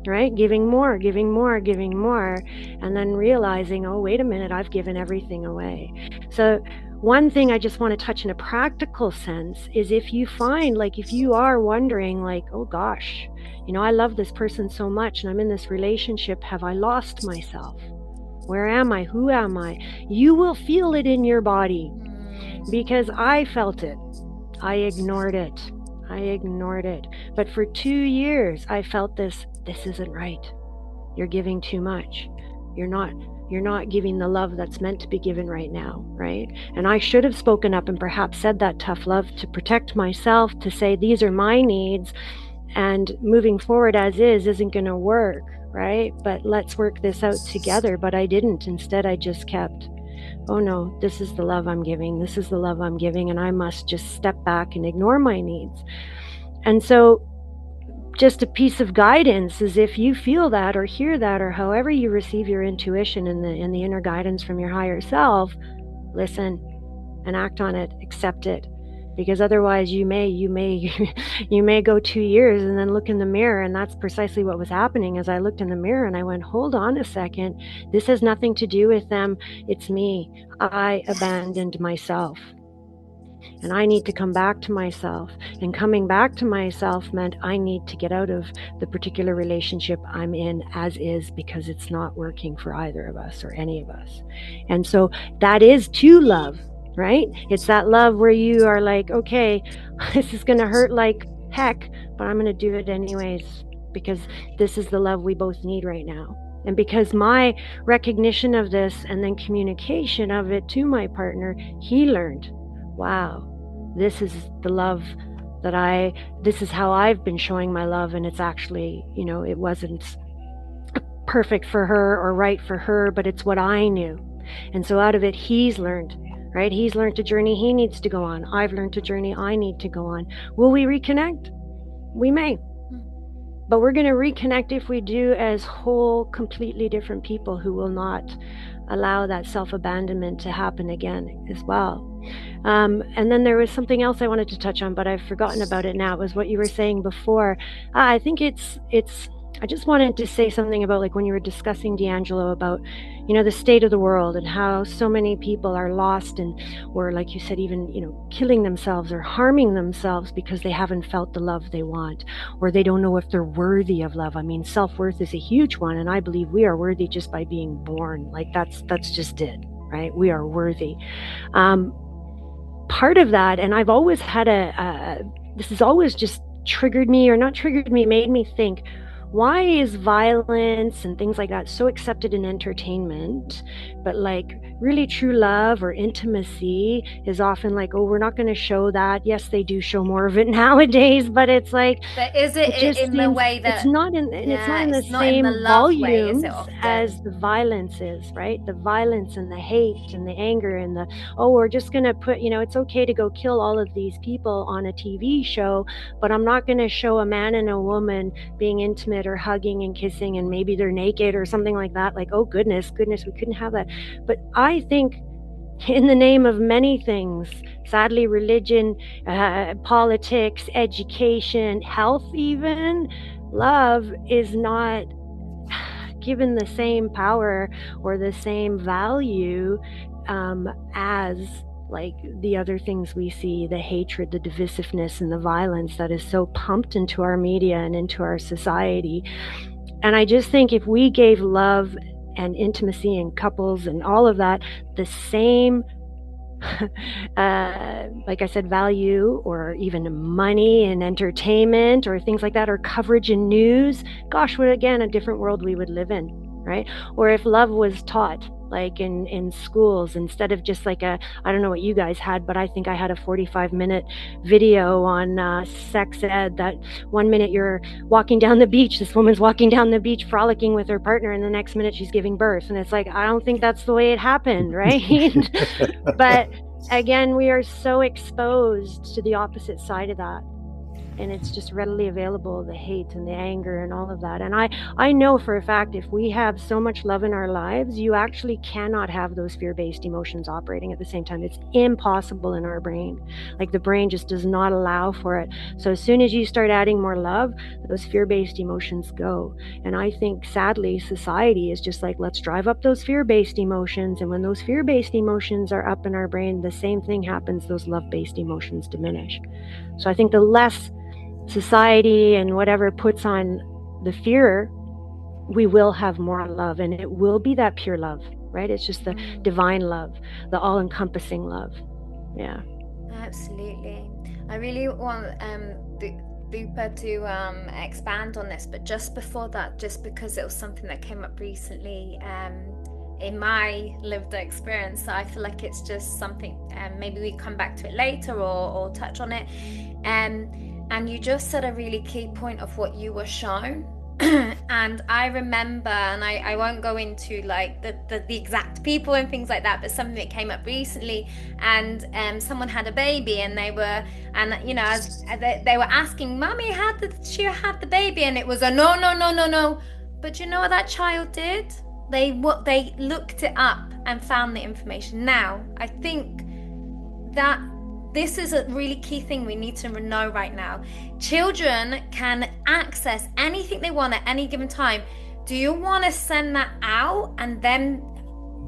right? Giving more, and then realizing, oh, wait a minute, I've given everything away. So one thing I just want to touch in a practical sense is if you find, like, if you are wondering, like, oh gosh, I love this person so much and I'm in this relationship, have I lost myself? Where am I? Who am I? You will feel it in your body, because I felt it. I ignored it. But for 2 years, I felt this isn't right. You're giving too much. You're not giving the love that's meant to be given right now, right? And I should have spoken up and perhaps said that tough love to protect myself, to say these are my needs, and moving forward as isn't going to work, right? But let's work this out together. But I didn't. Instead, I just kept, oh no, this is the love I'm giving. This is the love I'm giving. And I must just step back and ignore my needs. And so just a piece of guidance is, if you feel that or hear that, or however you receive your intuition and the inner guidance from your higher self, listen and act on it, accept it. Because otherwise you may go 2 years and then look in the mirror, and that's precisely what was happening. As I looked in the mirror and I went, hold on a second, this has nothing to do with them, it's me. I abandoned myself. And I need to come back to myself. And coming back to myself meant I need to get out of the particular relationship I'm in as is, because it's not working for either of us or any of us. And so that is to love, right? It's that love where you are like, okay, this is going to hurt like heck, but I'm going to do it anyways, because this is the love we both need right now. And because my recognition of this and then communication of it to my partner, he learned, wow, this is the love that this is how I've been showing my love. And it's actually, it wasn't perfect for her or right for her, but it's what I knew. And so out of it, he's learned, right? He's learned a journey he needs to go on. I've learned a journey I need to go on. Will we reconnect? We may. But we're going to reconnect if we do as whole, completely different people who will not allow that self-abandonment to happen again as well. And then there was something else I wanted to touch on, but I've forgotten about it now. It was what you were saying before. I think I just wanted to say something about, like, when you were discussing, DeAngelo, about, the state of the world and how so many people are lost or, like you said, even, killing themselves or harming themselves because they haven't felt the love they want, or they don't know if they're worthy of love. I mean, self-worth is a huge one. And I believe we are worthy just by being born. Like, that's just it, right? We are worthy. Part of that, and I've always had this has always just triggered me, or not triggered me, made me think, why is violence and things like that so accepted in entertainment, but like really true love or intimacy is often like, oh, we're not going to show that. Yes, they do show more of it nowadays, but it's like, but is it in the way that it's not in the same volumes as the violence is, right? The violence and the hate and the anger and the, oh, we're just going to put, it's okay to go kill all of these people on a TV show, but I'm not going to show a man and a woman being intimate or hugging and kissing, and maybe they're naked or something like that. Like, oh goodness, we couldn't have that. But I think in the name of many things, sadly, religion, politics, education, health even, love is not given the same power or the same value as like the other things we see, the hatred, the divisiveness, and the violence that is so pumped into our media and into our society. And I just think if we gave love and intimacy and couples and all of that the same, like I said, value, or even money and entertainment or things like that, or coverage in news, gosh, what, again, a different world we would live in, right? Or if love was taught, like in schools, instead of just like I don't know what you guys had, but I think I had a 45-minute video on sex ed, that 1 minute you're walking down the beach, this woman's walking down the beach frolicking with her partner, and the next minute she's giving birth. And it's like, I don't think that's the way it happened, right? But again, we are so exposed to the opposite side of that. And it's just readily available, the hate and the anger and all of that. And I know for a fact, if we have so much love in our lives, you actually cannot have those fear-based emotions operating at the same time. It's impossible in our brain. Like, the brain just does not allow for it. So as soon as you start adding more love, those fear-based emotions go. And I think, sadly, society is just like, let's drive up those fear-based emotions. And when those fear-based emotions are up in our brain, the same thing happens. Those love-based emotions diminish. So I think the less society and whatever puts on the fear, we will have more love, and it will be that pure love, right? It's just the divine love, the all-encompassing love. Yeah, absolutely. I really want Bupa to expand on this, but just before that, just because it was something that came up recently in my lived experience, so I feel like it's just something, maybe we come back to it later or touch on it. And you just said a really key point of what you were shown. And I remember, and I won't go into like the exact people and things like that, but something that came up recently, and someone had a baby, and they were asking, "Mommy, how did she have the baby?" And it was a no. But you know what that child did? They looked it up and found the information. Now, I think that this is a really key thing we need to know right now. Children can access anything they want at any given time. Do you want to send that out and then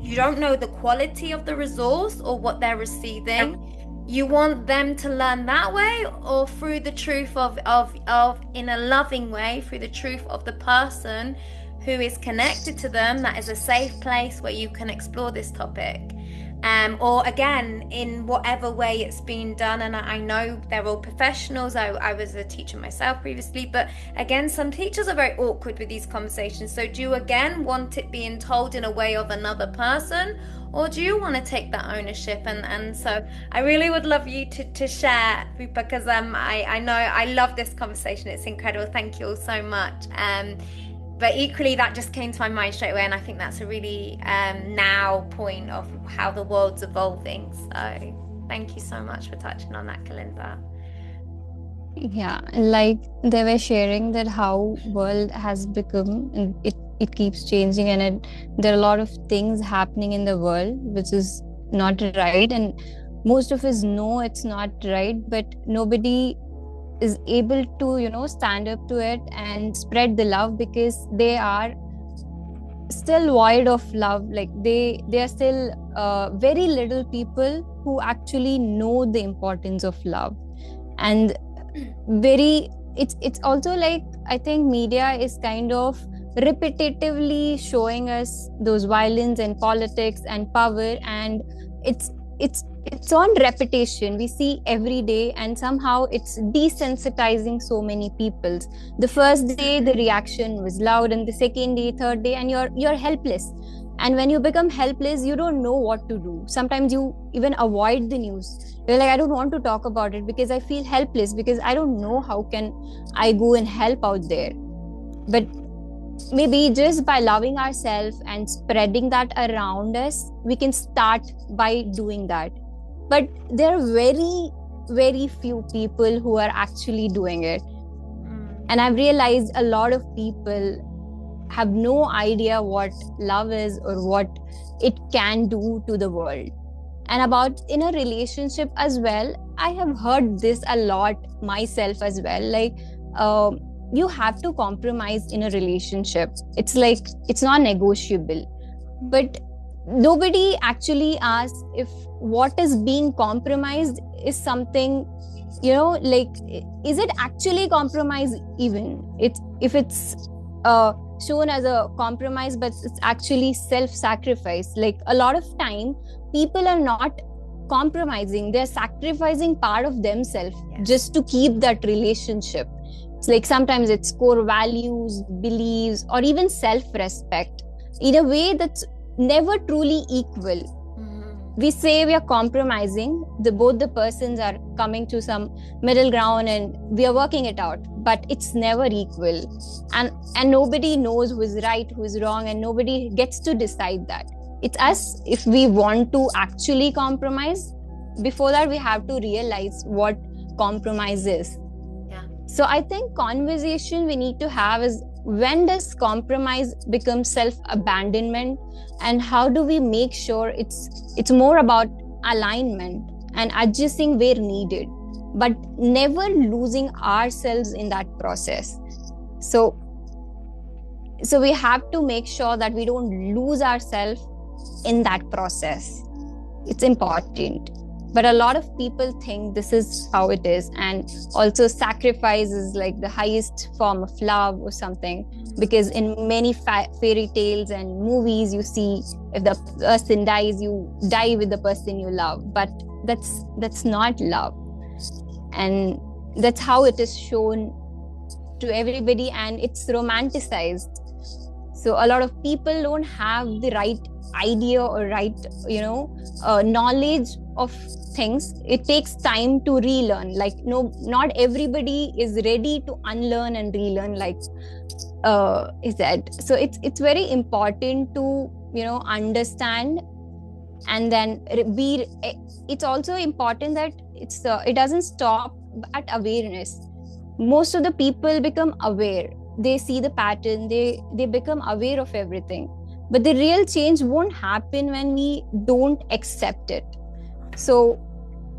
you don't know the quality of the resource or what they're receiving? You want them to learn that way, or through the truth of in a loving way, through the truth of the person who is connected to them, that is a safe place where you can explore this topic? Or again, in whatever way it's been done. And I know they're all professionals. I was a teacher myself previously, but again, some teachers are very awkward with these conversations. So do you again want it being told in a way of another person, or do you want to take that ownership? And so I really would love you to share, because I know I love this conversation. It's incredible. Thank you all so much. But equally, that just came to my mind straight away, and I think that's a really now point of how the world's evolving. So thank you so much for touching on that, Kalinda. Yeah, like they were sharing that how world has become, and it keeps changing, and there are a lot of things happening in the world which is not right, and most of us know it's not right, but nobody is able to stand up to it and spread the love, because they are still void of love. Like they are still very little people who actually know the importance of love. And it's also like, I think media is kind of repetitively showing us those violence and politics and power, and it's on repetition. We see every day, and somehow it's desensitizing so many people. The first day the reaction was loud, and the second day, third day, and you're helpless. And when you become helpless, you don't know what to do. Sometimes you even avoid the news. You're like, I don't want to talk about it because I feel helpless, because I don't know how can I go and help out there. But maybe just by loving ourselves and spreading that around us, we can start by doing that. But there are very, very few people who are actually doing it. And I've realized a lot of people have no idea what love is or what it can do to the world. And about in a relationship as well, I have heard this a lot myself as well. Like, you have to compromise in a relationship. It's like, it's not negotiable. But nobody actually asks if what is being compromised is something, like, is it actually compromise even? If it's shown as a compromise, but it's actually self-sacrifice. Like, a lot of time, people are not compromising. They're sacrificing part of themselves just to keep that relationship. It's like sometimes it's core values, beliefs, or even self-respect in a way that's never truly equal. We say we are compromising, both the persons are coming to some middle ground and we are working it out, but it's never equal. And nobody knows who is right, who is wrong, and nobody gets to decide that. It's us. If we want to actually compromise, before that we have to realize what compromise is. So I think conversation we need to have is, when does compromise become self-abandonment, and how do we make sure it's more about alignment and adjusting where needed, but never losing ourselves in that process. So we have to make sure that we don't lose ourselves in that process. It's important. But a lot of people think this is how it is, and also sacrifice is like the highest form of love or something, because in many fairy tales and movies you see, if the person dies, you die with the person you love, but that's not love. And that's how it is shown to everybody, and it's romanticized. So a lot of people don't have the right idea or right knowledge of things. It takes time to relearn. Like, no, not everybody is ready to unlearn and relearn, like is that. So it's very important to understand, and then it's also important that it doesn't stop at awareness. Most of the people become aware, they see the pattern, they become aware of everything, but the real change won't happen when we don't accept it. So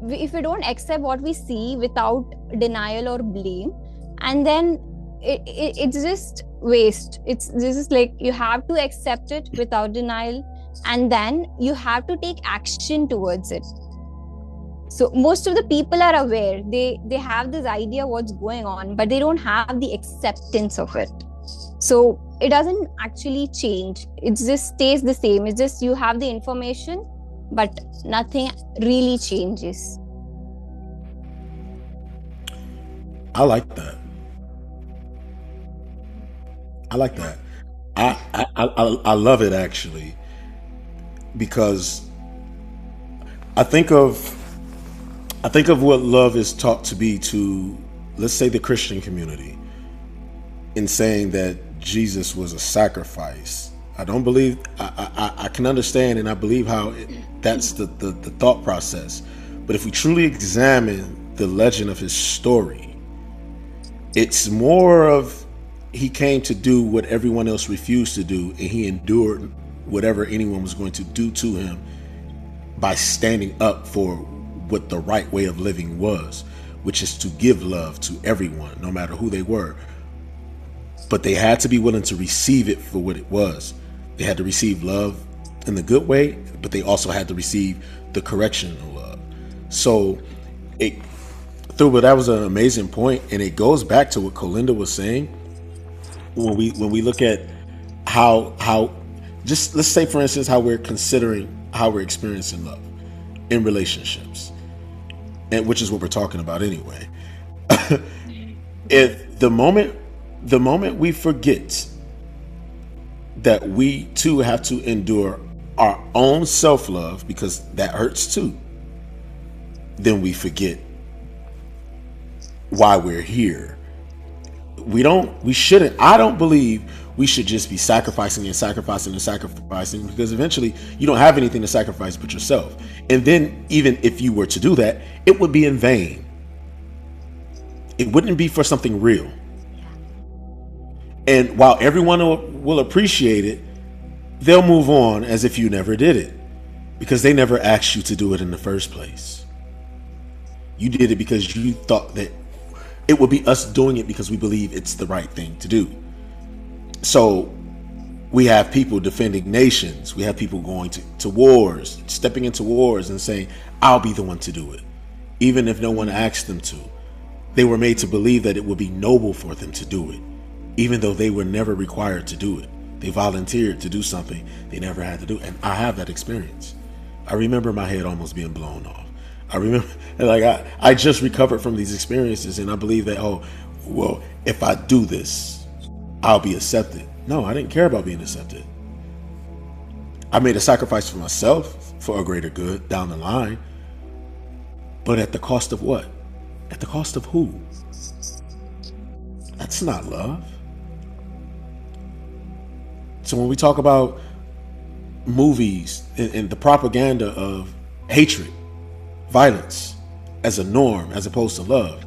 if we don't accept what we see without denial or blame, and then it's just waste. It's just like, you have to accept it without denial, and then you have to take action towards it. So most of the people are aware, they have this idea what's going on, but they don't have the acceptance of it. So it doesn't actually change, it just stays the same. It's just you have the information, but nothing really changes. I like that. I love it, actually, because I think of what love is taught to be to, let's say, the Christian community, in saying that Jesus was a sacrifice. I don't believe, I can understand and I believe how that's the thought process. But if we truly examine the legend of his story, it's more of, he came to do what everyone else refused to do, and he endured whatever anyone was going to do to him by standing up for what the right way of living was, which is to give love to everyone, no matter who they were. But they had to be willing to receive it for what it was. They had to receive love in the good way, but they also had to receive the correctional love. So that was an amazing point, and it goes back to what Colinda was saying. When we look at how just, let's say, for instance, how we're experiencing love in relationships, and which is what we're talking about anyway. If the moment we forget that we too have to endure our own self-love, because that hurts too, then we forget why we're here. I don't believe we should just be sacrificing, because eventually you don't have anything to sacrifice but yourself. And then even if you were to do that, it would be in vain. It wouldn't be for something real. And while everyone will appreciate it, they'll move on as if you never did it, because they never asked you to do it in the first place. You did it because you thought that it would be us doing it because we believe it's the right thing to do. So we have people defending nations. We have people going to wars, stepping into wars and saying, I'll be the one to do it, even if no one asked them to. They were made to believe that it would be noble for them to do it, even though they were never required to do it. They volunteered to do something they never had to do. And I have that experience. I remember my head almost being blown off. I remember, like, I just recovered from these experiences, and I believe that, oh, well, if I do this, I'll be accepted. No, I didn't care about being accepted. I made a sacrifice for myself for a greater good down the line. But at the cost of what? At the cost of who? That's not love. So when we talk about movies and the propaganda of hatred, violence as a norm as opposed to love,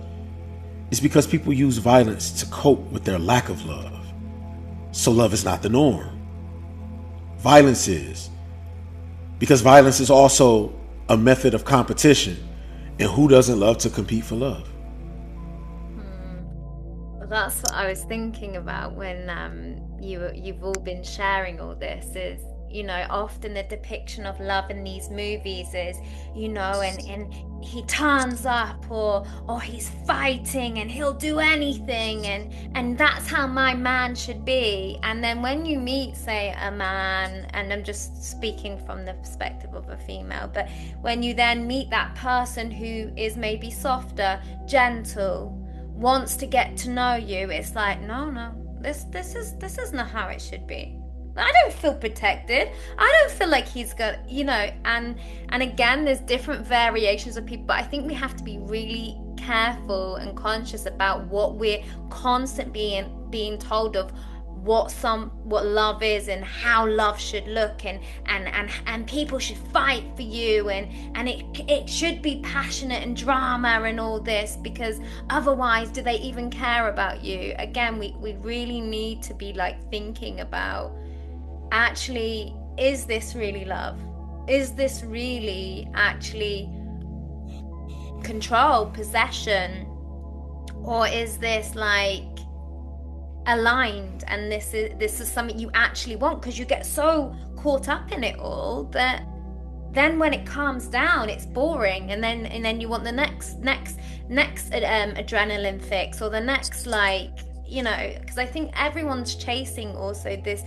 it's because people use violence to cope with their lack of love. So love is not the norm. Violence is. Because violence is also a method of competition. And who doesn't love to compete for love? Well, that's what I was thinking about when you've all been sharing all this is, often the depiction of love in these movies is, and he turns up or he's fighting and he'll do anything and that's how my man should be. And then when you meet, say, a man, and I'm just speaking from the perspective of a female, but when you then meet that person who is maybe softer, gentle, wants to get to know you, it's like, no, this isn't how it should be. I don't feel protected. I don't feel like he's got, and again, there's different variations of people, but I think we have to be really careful and conscious about what we're constantly being told of what love is and how love should look and people should fight for you and it should be passionate and drama and all this, because otherwise do they even care about you? Again, we really need to be thinking about, actually, is this really love? Is this really actually control, possession? Or is this aligned and this is something you actually want? Because you get so caught up in it all that then when it calms down it's boring, and then you want the next adrenaline fix or the next because I think everyone's chasing also this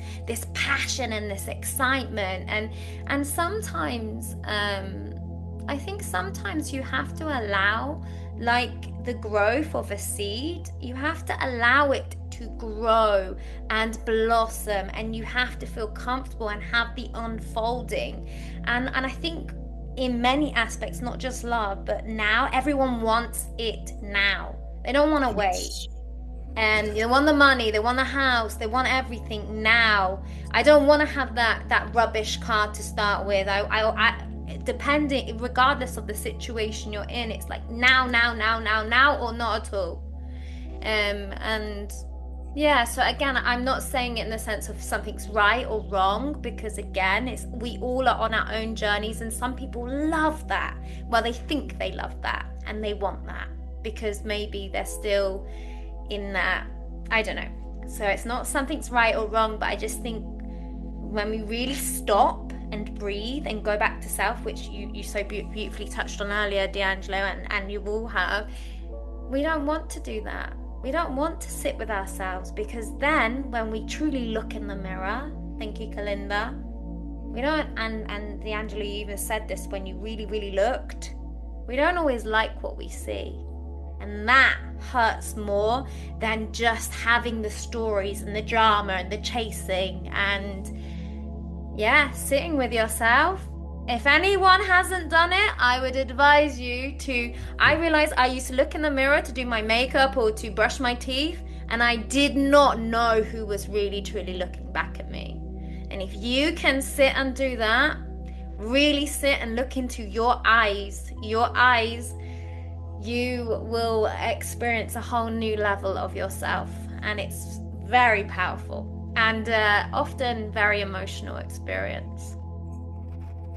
passion and this excitement, and sometimes I think sometimes you have to allow the growth of a seed. You have to allow it to grow and blossom, and you have to feel comfortable and have the unfolding, and I think in many aspects, not just love, but now everyone wants it now. They don't want to wait. And they want the money, they want the house, they want everything now. I don't want to have that rubbish car to start with. I depending, regardless of the situation you're in, it's now or not at all. And yeah, so again, I'm not saying it in the sense of something's right or wrong, because again, we all are on our own journeys, and some people love that. Well, they think they love that and they want that because maybe they're still in that, I don't know. So it's not something's right or wrong, but I just think when we really stop and breathe and go back to self, which you so beautifully touched on earlier, DeAngelo, and you all have, we don't want to do that. We don't want to sit with ourselves, because then when we truly look in the mirror, thank you, Kalinda, we don't, and DeAngelo, you even said this, when you really, really looked, we don't always like what we see. And that hurts more than just having the stories and the drama and the chasing and, sitting with yourself. If anyone hasn't done it, I would advise you to. I realized I used to look in the mirror to do my makeup or to brush my teeth, and I did not know who was really, truly looking back at me. And if you can sit and do that, really sit and look into your eyes, you will experience a whole new level of yourself, and it's very powerful and often very emotional experience.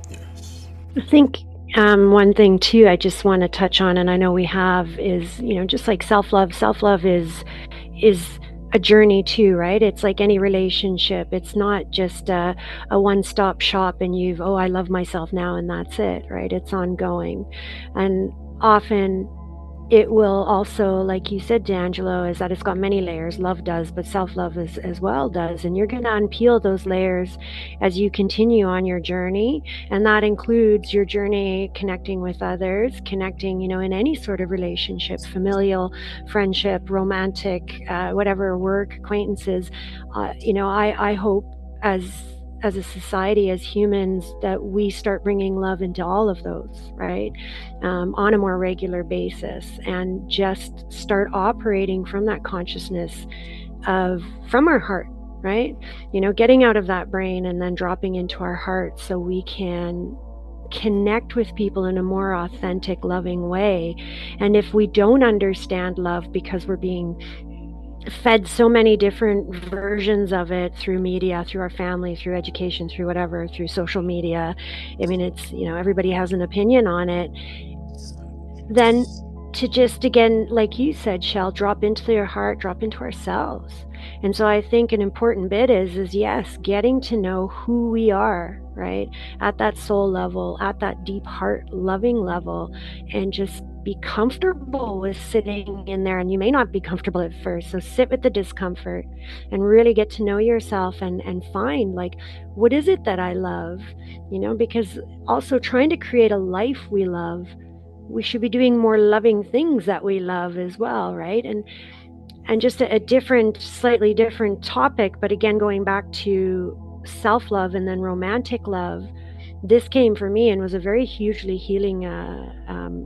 Yes. I think one thing too I just want to touch on, and I know we have, is just like self-love is a journey too, right? It's like any relationship. It's not just a one-stop shop and I love myself now and that's it, right? It's ongoing. And often it will also, like you said, DeAngelo, is that it's got many layers. Love does, but self-love as well does. And you're going to unpeel those layers as you continue on your journey. And that includes your journey connecting with others, connecting, in any sort of relationship, familial, friendship, romantic, whatever, work, acquaintances. I hope as as a society, as humans, that we start bringing love into all of those, right? On a more regular basis, and just start operating from that consciousness from our heart, right? Getting out of that brain and then dropping into our heart so we can connect with people in a more authentic, loving way. And if we don't understand love because we're being fed so many different versions of it through media, through our family, through education, through whatever, through social media, I mean, it's, everybody has an opinion on it, then to just, again, like you said, Shel, drop into your heart, drop into ourselves. And so I think an important bit is yes, getting to know who we are, right? At that soul level, at that deep heart loving level, and just be comfortable with sitting in there. And you may not be comfortable at first, so sit with the discomfort and really get to know yourself and find, like, what is it that I love? Because also trying to create a life we love, we should be doing more loving things that we love as well, right? And just a different, slightly different topic, but again, going back to self-love and then romantic love, this came for me and was a very hugely healing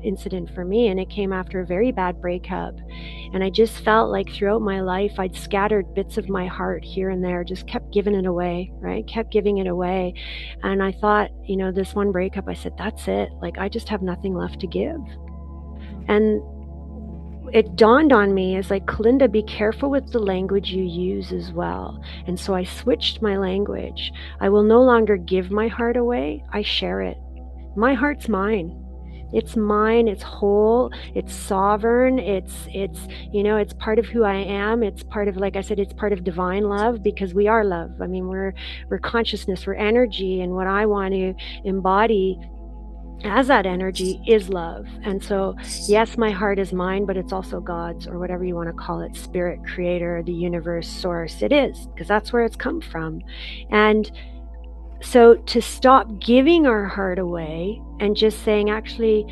incident for me. And it came after a very bad breakup. And I just felt like throughout my life, I'd scattered bits of my heart here and there, just kept giving it away, right? Kept giving it away. And I thought, this one breakup, I said, that's it. Like, I just have nothing left to give. And it dawned on me as like, Kalinda, be careful with the language you use as well. And so I switched my language. I will no longer give my heart away. I share it. My heart's mine. It's mine. It's whole. It's sovereign. It's part of who I am. It's part of, like I said, it's part of divine love, because we are love. I mean, we're consciousness, we're energy. And what I want to embody as that energy is love. And so, yes, my heart is mine, but it's also God's, or whatever you want to call it, spirit, creator, the universe, source. It is, because that's where it's come from. And so to stop giving our heart away and just saying, actually,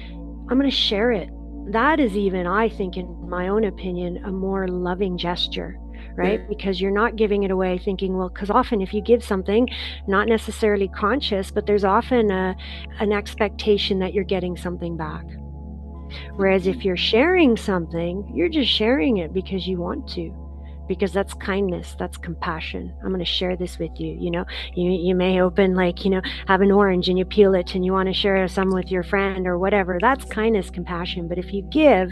I'm going to share it. That is even, I think, in my own opinion, a more loving gesture. Right? Because you're not giving it away thinking, well, because often if you give something, not necessarily conscious, but there's often an expectation that you're getting something back. Whereas if you're sharing something, you're just sharing it because you want to, because that's kindness, that's compassion. I'm going to share this with you. You may open, like, have an orange and you peel it and you want to share some with your friend or whatever. That's kindness, compassion. But if you give,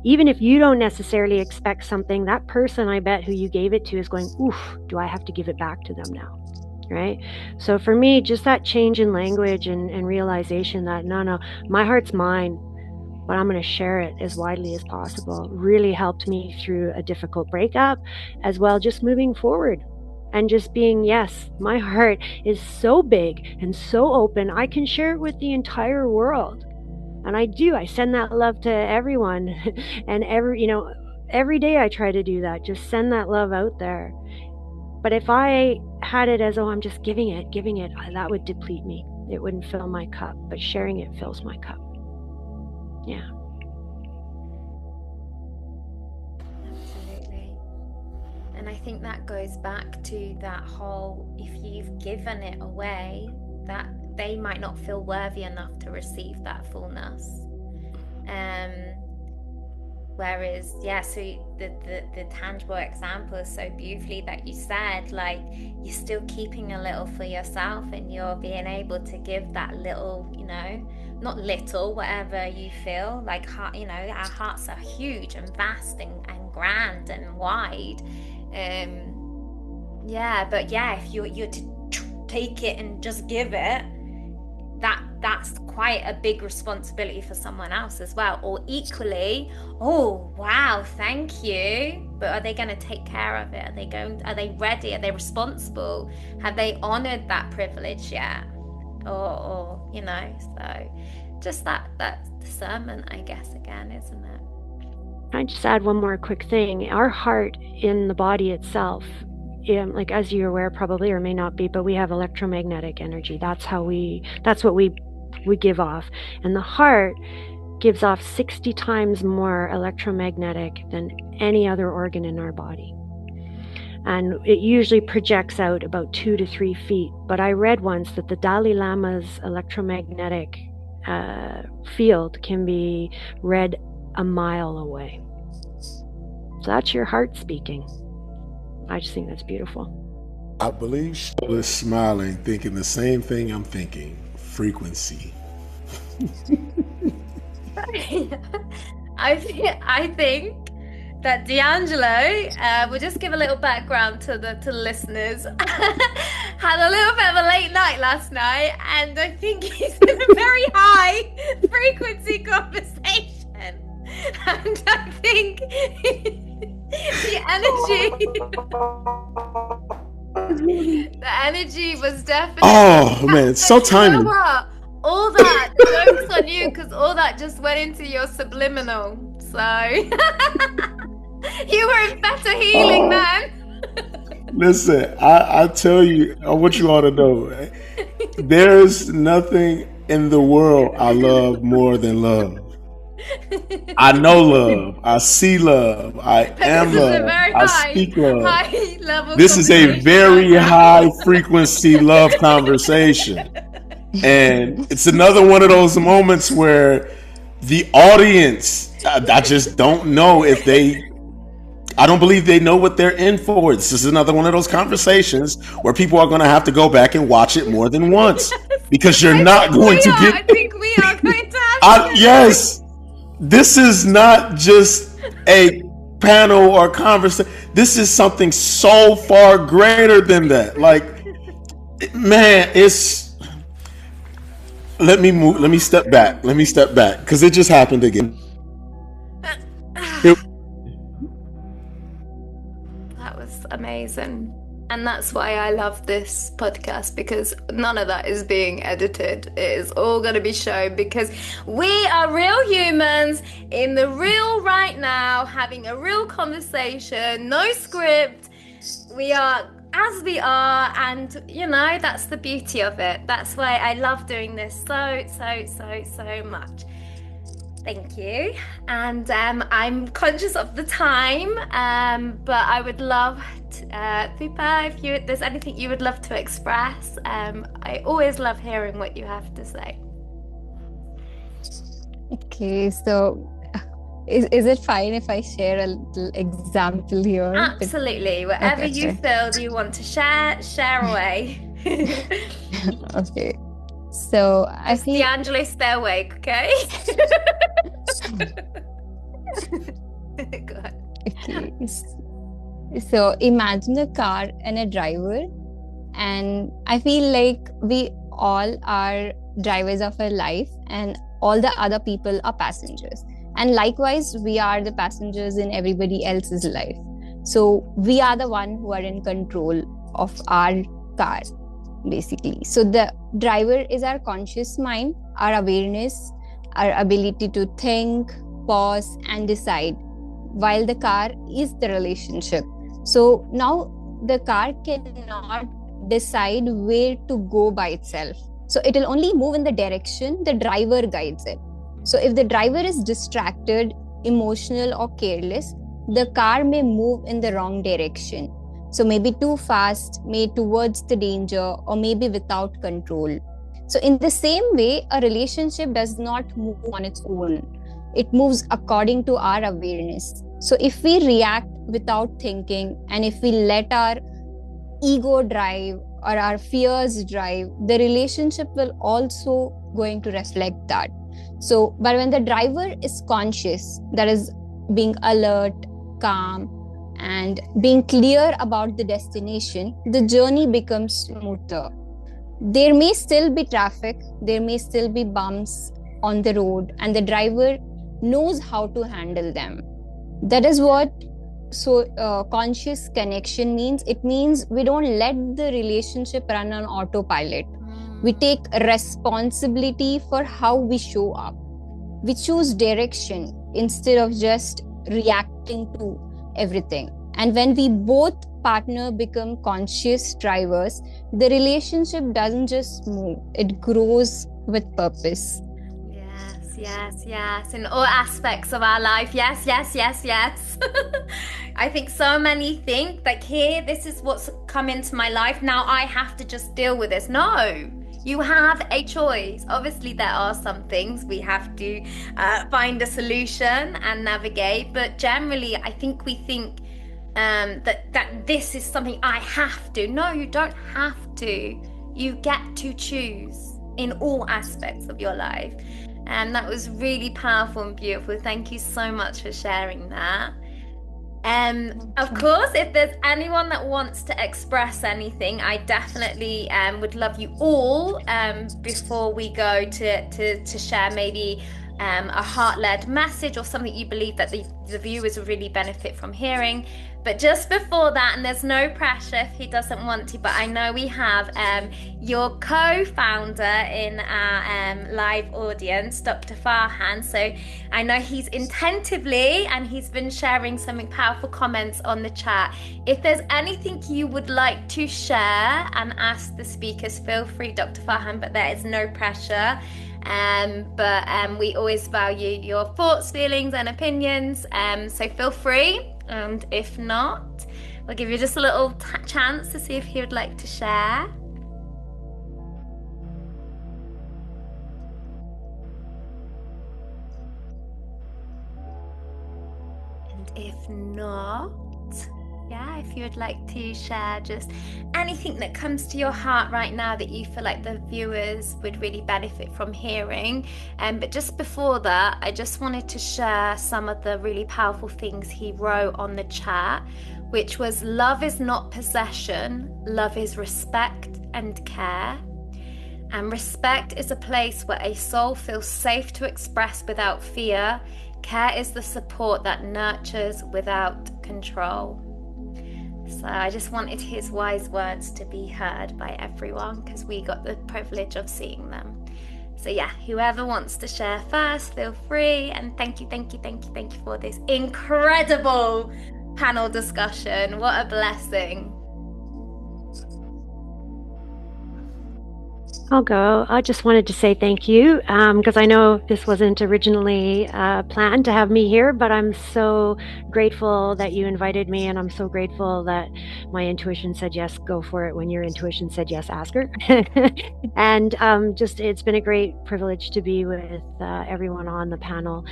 even if you don't necessarily expect something, that person, I bet, who you gave it to is going, oof, do I have to give it back to them now? Right? So for me, just that change in language and realization that, no, my heart's mine, but I'm going to share it as widely as possible, really helped me through a difficult breakup, as well, just moving forward. And just being, yes, my heart is so big and so open, I can share it with the entire world. And I do. I send that love to everyone. And every day I try to do that. Just send that love out there. But if I had it as, I'm just giving it, that would deplete me. It wouldn't fill my cup. But sharing it fills my cup. Yeah. Absolutely. And I think that goes back to that whole, if you've given it away, that they might not feel worthy enough to receive that fullness. Whereas, so the tangible example is so beautifully that you said, like, you're still keeping a little for yourself, and you're being able to give that little, not little, whatever you feel like. Our hearts are huge and vast and grand and wide. If you're to take it and just give it, that's quite a big responsibility for someone else as well. Or equally, oh wow, thank you, but are they going to take care of it? Are they ready? Are they responsible? Have they honored that privilege yet? Or so just that discernment, I guess, again, isn't it? I just add one more quick thing. Our heart in the body itself, like, as you're aware probably, or may not be, but we have electromagnetic energy. That's what we give off. And the heart gives off 60 times more electromagnetic than any other organ in our body. And it usually projects out about 2 to 3 feet. But I read once that the Dalai Lama's electromagnetic field can be read a mile away. So that's your heart speaking. I just think that's beautiful. I believe Shel is smiling, thinking the same thing I'm thinking. Frequency. I think that DeAngelo, we'll just give a little background to the listeners, had a little bit of a late night last night, and I think he's in a very high frequency conversation, and I think the energy was definitely. Oh man, it's so timely. You know what? All that, the joke's on you, because all that just went into your subliminal. So you were in better healing, man. Listen, I tell you, I want you all to know, there's nothing in the world I love more than love. I know love. I see love. I am love. I speak love. This is a very high frequency love conversation. And it's another one of those moments where the audience, I just don't know if I don't believe they know what they're in for. This is another one of those conversations where people are going to have to go back and watch it more than once, because you're not going to get. I think we are going to have yes, this is not just a panel or conversation. This is something so far greater than that. Like, man, it's. Let me step back, because it just happened again. That was amazing. And that's why I love this podcast, because none of that is being edited. It is all going to be shown, because we are real humans in the real right now, having a real conversation, no script. We are as we are, and you know, that's the beauty of it. That's why I love doing this so much. Thank you. And I'm conscious of the time, but I would love to, Pupa, if there's anything you would love to express. I always love hearing what you have to say. Okay, so is it fine if I share a little example here? Absolutely. Whatever you feel you want to share away. Okay. So I feel DeAngelo, stay awake, okay? Go ahead. Okay. So imagine a car and a driver, and I feel like we all are drivers of our life, and all the other people are passengers. And likewise, we are the passengers in everybody else's life. So we are the one who are in control of our car, basically. So the driver is our conscious mind, our awareness, our ability to think, pause, and decide, while the car is the relationship. So now the car cannot decide where to go by itself. So it will only move in the direction the driver guides it. So if the driver is distracted, emotional, or careless, the car may move in the wrong direction. So maybe too fast, maybe towards the danger, or maybe without control. So in the same way, a relationship does not move on its own. It moves according to our awareness. So if we react without thinking, and if we let our ego drive or our fears drive, the relationship will also going to reflect that. So, but when the driver is conscious, that is being alert, calm, and being clear about the destination, the journey becomes smoother. There may still be traffic, there may still be bumps on the road, and the driver knows how to handle them. That is what conscious connection means. It means we don't let the relationship run on autopilot. We take responsibility for how we show up. We choose direction instead of just reacting to everything. And when we both partner become conscious drivers, the relationship doesn't just move, it grows with purpose. Yes. In all aspects of our life. Yes. I think so many think like, here, this is what's come into my life. Now I have to just deal with this. No, you have a choice. Obviously, there are some things we have to find a solution and navigate. But generally, I think we think that this is something I have to. No, you don't have to. You get to choose in all aspects of your life. And that was really powerful and beautiful. Thank you so much for sharing that. Of course, if there's anyone that wants to express anything, I definitely would love you all before we go to share maybe a heart-led message or something you believe that the viewers will really benefit from hearing. But just before that, and there's no pressure if he doesn't want to, but I know we have your co-founder in our live audience, Dr. Farhan. So I know he's intentively, and he's been sharing some powerful comments on the chat. If there's anything you would like to share and ask the speakers, feel free, Dr. Farhan, but there is no pressure. But we always value your thoughts, feelings, and opinions. So feel free. And if not, we'll give you just a little chance to see if he would like to share. And if not, if you would like to share just anything that comes to your heart right now that you feel like the viewers would really benefit from hearing. But just before that, I just wanted to share some of the really powerful things he wrote on the chat, which was: love is not possession, love is respect and care. And respect is a place where a soul feels safe to express without fear. Care is the support that nurtures without control. So I just wanted his wise words to be heard by everyone, because we got the privilege of seeing them. So whoever wants to share first, feel free. And thank you for this incredible panel discussion. What a blessing. I'll go. I just wanted to say thank you, because I know this wasn't originally planned to have me here, but I'm so grateful that you invited me, and I'm so grateful that my intuition said yes, go for it. When your intuition said yes, ask her. And it's been a great privilege to be with everyone on the panel.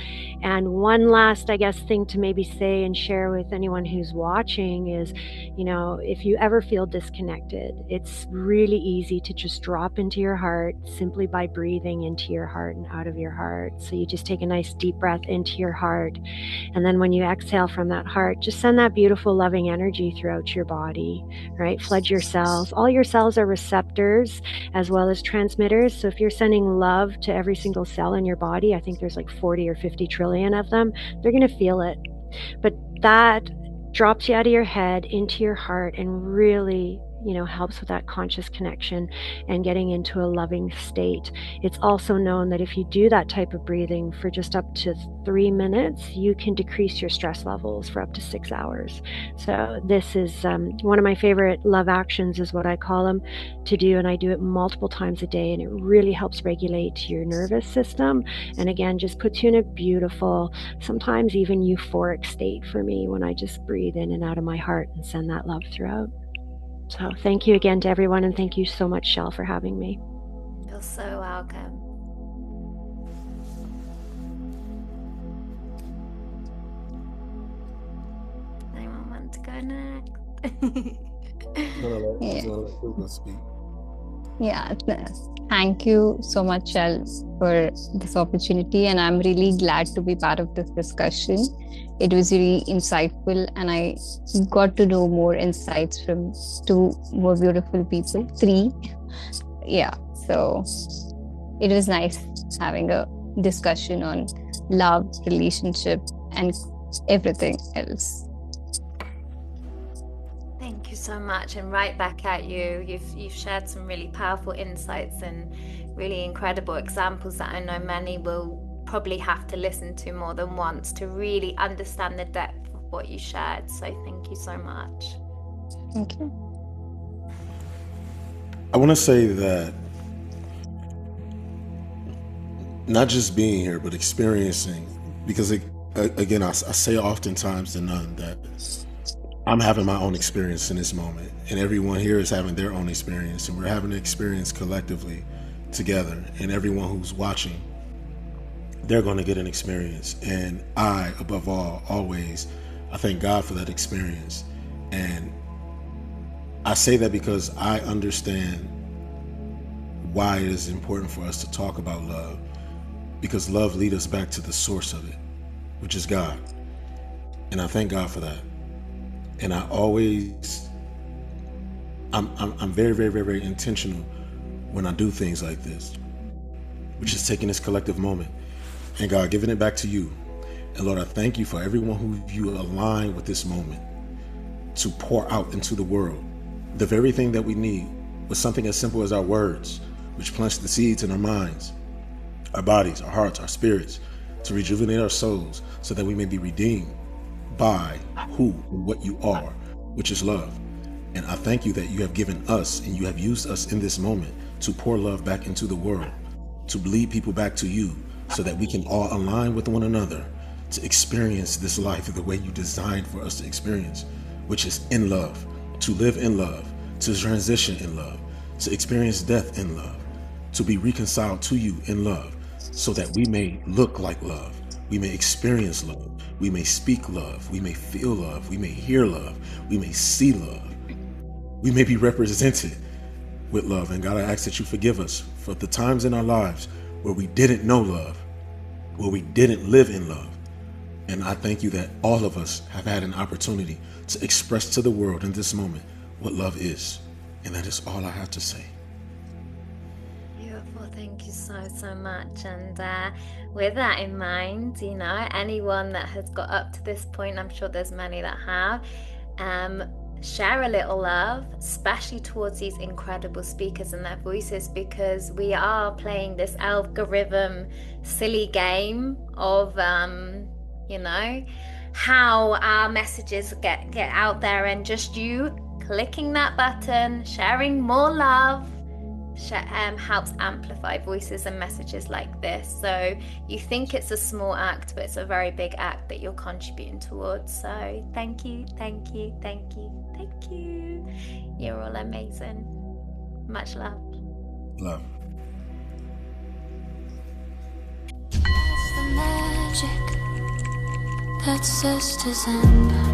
And one last, I guess, thing to maybe say and share with anyone who's watching is, if you ever feel disconnected, it's really easy to just drop into your heart simply by breathing into your heart and out of your heart. So you just take a nice deep breath into your heart, and then when you exhale from that heart, just send that beautiful loving energy throughout your body, right? Flood your cells. All your cells are receptors as well as transmitters. So if you're sending love to every single cell in your body, I think there's like 40 or 50 trillion of them, they're going to feel it. But that drops you out of your head into your heart and really helps with that conscious connection and getting into a loving state. It's also known that if you do that type of breathing for just up to 3 minutes, you can decrease your stress levels for up to 6 hours. So this is one of my favorite love actions, is what I call them, to do, and I do it multiple times a day, and it really helps regulate your nervous system, and again, just puts you in a beautiful, sometimes even euphoric state for me when I just breathe in and out of my heart and send that love throughout. So thank you again to everyone, and thank you so much, Shel, for having me. You're so welcome. Anyone want to go next? Thank you so much, Shel, for this opportunity, and I'm really glad to be part of this discussion. It was really insightful, and I got to know more insights from 2 more beautiful people, 3. So it was nice having a discussion on love, relationship, and everything else. Thank you so much, and right back at you. You've shared some really powerful insights and really incredible examples that I know many will probably have to listen to more than once to really understand the depth of what you shared. So thank you so much. Thank you. I want to say that not just being here, but experiencing, because again, I say oftentimes to none that I'm having my own experience in this moment, and everyone here is having their own experience, and we're having an experience collectively together, and everyone who's watching, they're going to get an experience. And I, above all, always, I thank God for that experience. And I say that because I understand why it is important for us to talk about love, because love leads us back to the source of it, which is God. And I thank God for that. And I always, I'm very, very, very, very intentional when I do things like this, which is taking this collective moment and God giving it back to you. And Lord, I thank you for everyone who you align with this moment to pour out into the world the very thing that we need, with something as simple as our words, which plant the seeds in our minds, our bodies, our hearts, our spirits, to rejuvenate our souls so that we may be redeemed by who and what you are, which is love. And I thank you that you have given us and you have used us in this moment to pour love back into the world, to lead people back to you so that we can all align with one another to experience this life the way you designed for us to experience, which is in love, to live in love, to transition in love, to experience death in love, to be reconciled to you in love, so that we may look like love, we may experience love, we may speak love, we may feel love, we may hear love, we may see love, we may be represented with love. And God, I ask that you forgive us for the times in our lives where we didn't know love, where we didn't live in love. And I thank you that all of us have had an opportunity to express to the world in this moment what love is. And that is all I have to say. Beautiful. Thank you so, so much. And with that in mind, you know, anyone that has got up to this point, I'm sure there's many that have, share a little love, especially towards these incredible speakers and their voices, because we are playing this algorithm silly game of, you know, how our messages get out there, and just you clicking that button, sharing more love, helps amplify voices and messages like this. So you think it's a small act, but it's a very big act that you're contributing towards. So thank you, thank you, thank you, thank you. You're all amazing. Much love. Love. That's the magic that Zest is in.